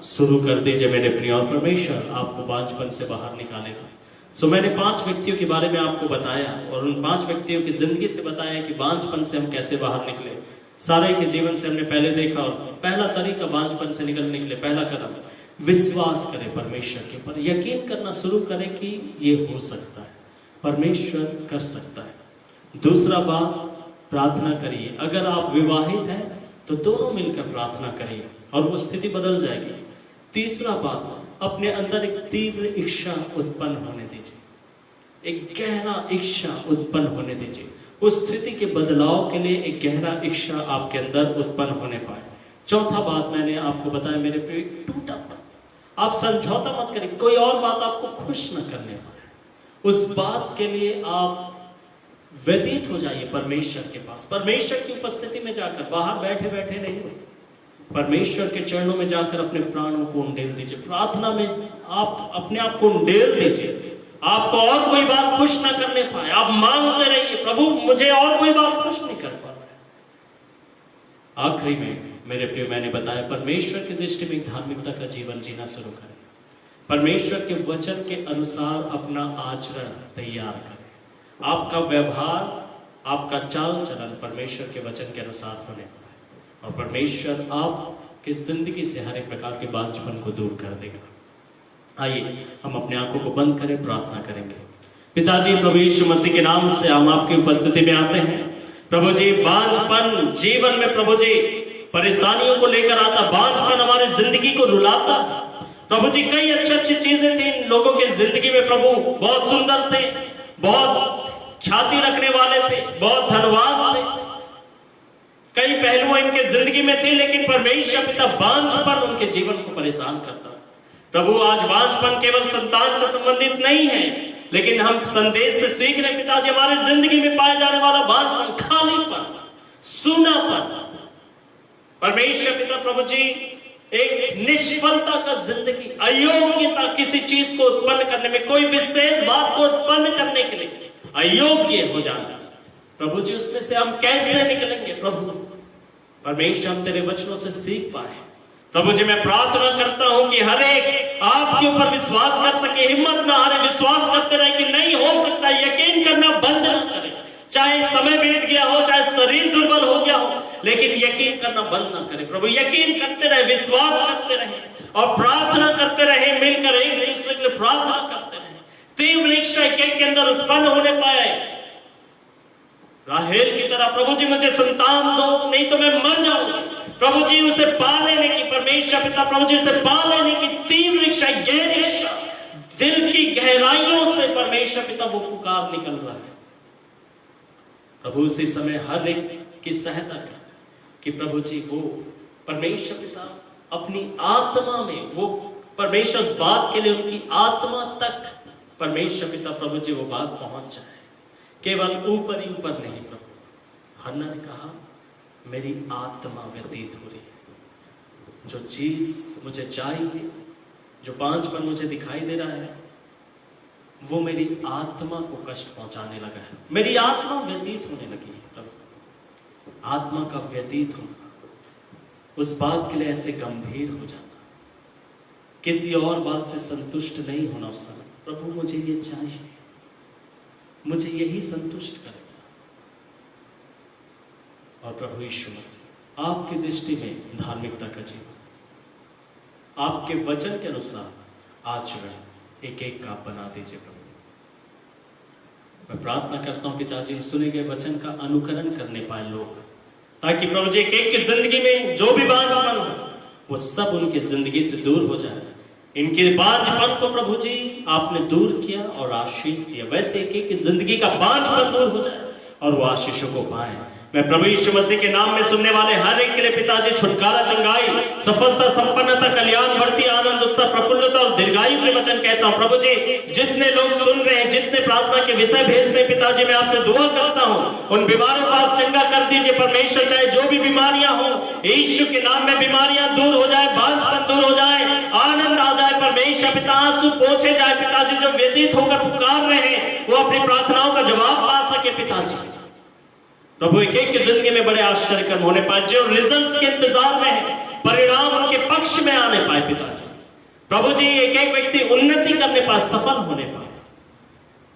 S1: शुरू कर दीजिए मेरे प्रिय, और परमेश्वर आपको बांझपन से बाहर निकालेगा। सो मैंने 5 व्यक्तियों के बारे में आपको बताया, और उन 5 व्यक्तियों की जिंदगी से बताया कि बांझपन से हम कैसे बाहर निकले। सारे के जीवन से हमने पहले देखा, और पहला तरीका बांझपन से निकलने के लिए, पहला कदम विश्वास करें परमेश्वर के ऊपर, यकीन करना शुरू करें कि ये हो सकता है, परमेश्वर कर सकता है। दूसरा बात, प्रार्थना करिए। अगर आप विवाहित हैं तो दोनों मिलकर प्रार्थना करिए और वो स्थिति बदल जाएगी। तीसरा बात, अपने अंदर एक तीव्र इच्छा उत्पन्न होने दीजिए, एक गहरा इच्छा उत्पन्न होने दीजिए। उस स्थिति के बदलाव के लिए एक गहरा इच्छा आपके अंदर उत्पन्न होने पाए। चौथा बात मैंने आपको बताया मेरे पे, टूटापन। आप समझौता मत करें, कोई और बात आपको खुश न करने पाए, उस बात के लिए आप व्यतीत हो जाइए परमेश्वर के पास। परमेश्वर की उपस्थिति में जाकर, बाहर बैठे बैठे नहीं, परमेश्वर के चरणों में जाकर अपने प्राणों को उंडेल दीजिए। प्रार्थना में आप अपने आप को उंडेल दीजिए। आपको और कोई बात खुश ना करने पाए, आप मांगते रहिए, प्रभु मुझे और कोई बात खुश नहीं कर पा रहा है। आखिरी में मेरे प्रिय, मैंने बताया परमेश्वर की दृष्टि में धार्मिकता का जीवन जीना शुरू करें। परमेश्वर के वचन के अनुसार अपना आचरण तैयार करें। आपका व्यवहार, आपका चाल चलन परमेश्वर के वचन के अनुसार होने पाए, और परमेश्वर आपकी जिंदगी से हर एक प्रकार के बांझपन को दूर कर देगा। आइए हम अपने आंखों को बंद करें, प्रार्थना करेंगे। पिताजी, प्रभु यीशु मसीह के नाम से हम आपकी उपस्थिति में आते हैं। प्रभु जी, बांझपन जीवन में प्रभु जी परेशानियों को लेकर आता, बांझपन हमारी जिंदगी को रुलाता। प्रभु जी, कई अच्छी चीजें थी इन लोगों की जिंदगी में, प्रभु बहुत सुंदर थे, बहुत ख्याति रखने वाले थे, बहुत धनवान थे, कई पहलू इनके जिंदगी में थे, लेकिन परमेश्वर पिता बांझपन उनके जीवन को परेशान करता। प्रभु, आज बांझपन केवल संतान से संबंधित नहीं है, लेकिन हम संदेश से सीख रहे पिताजी, हमारी जिंदगी में पाए जाने वाला बांझपन, खालीपन, सूनापन। परमेश्वर पिता प्रभु जी एक निष्फलता का जिंदगी, अयोग्यता, किसी चीज को उत्पन्न करने में, कोई विशेष बात को उत्पन्न करने के लिए अयोग्य हो जाना प्रभु जी, उसमें से हम कैसे निकलेंगे प्रभु? परमेश्वर हम तेरे वचनों से सीख पाए प्रभु जी। मैं प्रार्थना करता हूं कि हर एक आपके ऊपर विश्वास कर सके, हिम्मत ना हारे, विश्वास करते रहे कि नहीं हो सकता, यकीन करना बंद ना करें। चाहे समय बीत गया हो, चाहे शरीर दुर्बल हो गया हो, लेकिन यकीन करना बंद ना करें प्रभु। यकीन करते रहे, विश्वास करते रहे और प्रार्थना करते रहे, मिलकर एक दूसरे के लिए प्रार्थना करते रहे। तीव्र इच्छा एक के अंदर उत्पन्न होने पाए, राहेल की तरह प्रभु जी मुझे संतान दो, नहीं तो मैं मर जाऊंगा। प्रभु जी उसे पा लेने की, परमेश्वर पिता प्रभु जी से पा लेने की तीव्र इच्छा, गहरी इच्छा, दिल की गहराइयों से परमेश्वर पिता वो पुकार निकल रहा है प्रभु। उसी समय हर एक की सहायता कर कि प्रभु जी वो परमेश्वर पिता अपनी आत्मा में, वो परमेश्वर उस बात के लिए उनकी आत्मा तक परमेश्वर पिता प्रभु जी वो बात पहुंच जाए, केवल ऊपर ही ऊपर नहीं प्रभु। हन्ना ने कहा मेरी आत्मा व्यतीत हो रही है, जो चीज मुझे चाहिए, जो बांझपन मुझे दिखाई दे रहा है, वो मेरी आत्मा को कष्ट पहुंचाने लगा है। मेरी आत्मा व्यतीत होने लगी है प्रभु। आत्मा का व्यतीत होना, उस बात के लिए ऐसे गंभीर हो जाता, किसी और बात से संतुष्ट नहीं होना उस समय। प्रभु मुझे ये चाहिए, मुझे यही संतुष्ट करेगा। और प्रभु यीशु मसीह आपकी दृष्टि में धार्मिकता का जीवन, आपके वचन के अनुसार आचरण एक एक का बना दीजिए प्रभु। मैं प्रार्थना करता हूं पिताजी, सुने गए वचन का अनुकरण करने पाए लोग, ताकि प्रभु जी एक एक की जिंदगी में जो भी बांझपन हो वो सब उनकी जिंदगी से दूर हो जाए। इनके बांझपन को प्रभु जी आपने दूर किया और आशीष दिया, वैसे एक एक की जिंदगी का बांझपन दूर हो जाए और वो आशीषों को पाए। मैं प्रभु यीशु मसीह के नाम में सुनने वाले हर एक के लिए पिताजी छुटकारा, चंगाई, सफलता, संपन्नता, कल्याण, बढ़ती आनंद, उत्साह, प्रफुल्लता और दीर्घायु के वचन कहता हूं प्रभु जी। जितने लोग सुन रहे हैं, जितने प्रार्थना के विषय भेजते हैं पिताजी, मैं आपसे दुआ करता हूं उन बीमारों को आप चंगा कर दीजिए परमेश्वर। चाहे जो भी बीमारियां हो, यीशु के नाम में बीमारियां दूर हो जाए, बांझपन दूर हो जाए, आनंद आ जाए परमेश्वर पिता, आंसू पोंछे जाए पिताजी। जो व्यतीत होकर पुकार रहे हैं वो अपनी प्रार्थनाओं का जवाब पा सके पिताजी। प्रभु एक एक की जिंदगी में बड़े आश्चर्य कर्म होने पाए, जो रिजल्ट्स के इंतजार में है, परिणाम उनके पक्ष में आने पाए पिताजी। प्रभु जी एक एक व्यक्ति उन्नति करने पाए, सफल होने पाए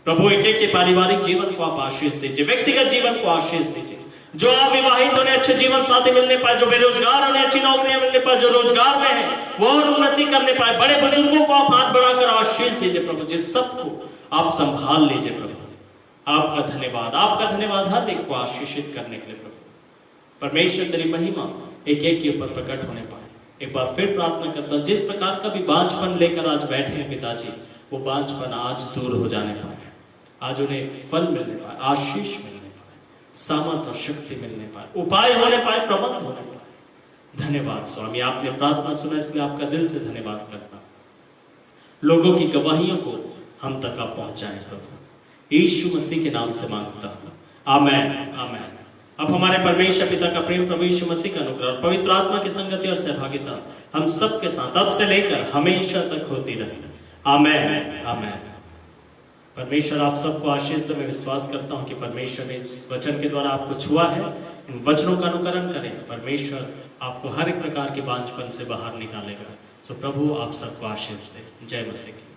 S1: प्रभु। एक एक के पारिवारिक जीवन को आप आशीष दीजिए, व्यक्तिगत जीवन को आशीष दीजिए। जो अविवाहित उन्हें अच्छे जीवन साथी मिलने पाए, जो बेरोजगार उन्हें अच्छी नौकरियां मिलने पाए, जो रोजगार में है वो और उन्नति करने पाए। बड़े बुजुर्गों को आप हाथ बढ़ाकर आशीष दीजिए प्रभु जी, सबको आप संभाल लीजिए प्रभु। आपका धन्यवाद, आपका धन्यवाद हर एक को आशीषित करने के लिए प्रभु। परमेश्वर तेरी महिमा एक एक के ऊपर प्रकट होने पाए। एक बार फिर प्रार्थना करता हूं, जिस प्रकार का भी बांझपन लेकर आज बैठे हैं पिताजी, वो बांझपन आज दूर हो जाने पाए, आज उन्हें फल मिलने पाए, आशीष मिलने पाए, सामर्थ और शक्ति मिलने पाए, उपाय होने पाए, प्रबंध होने पाए। धन्यवाद स्वामी, आपने प्रार्थना सुना, इसलिए आपका दिल से धन्यवाद करता हूं। लोगों की गवाहियों को हम तक आप पहुंचाएं प्रभु, यीशु मसीह के नाम से मांगता हूं, आमेन आमेन। अब हमारे परमेश्वर पिता का प्रेम, प्रभु यीशु मसीह का अनुग्रह और पवित्र आत्मा की संगति और सहभागिता हम सब के साथ अब से लेकर हमेशा तक होती रहे, आमेन आमेन। परमेश्वर आप सबको आशीष दे। मैं विश्वास करता हूं कि परमेश्वर ने इस वचन के द्वारा आपको छुआ है। इन वचनों का अनुकरण करें, परमेश्वर आपको हर एक प्रकार के बांझपन से बाहर निकालेगा। सो प्रभु आप सबको आशीष दे। जय मसीह।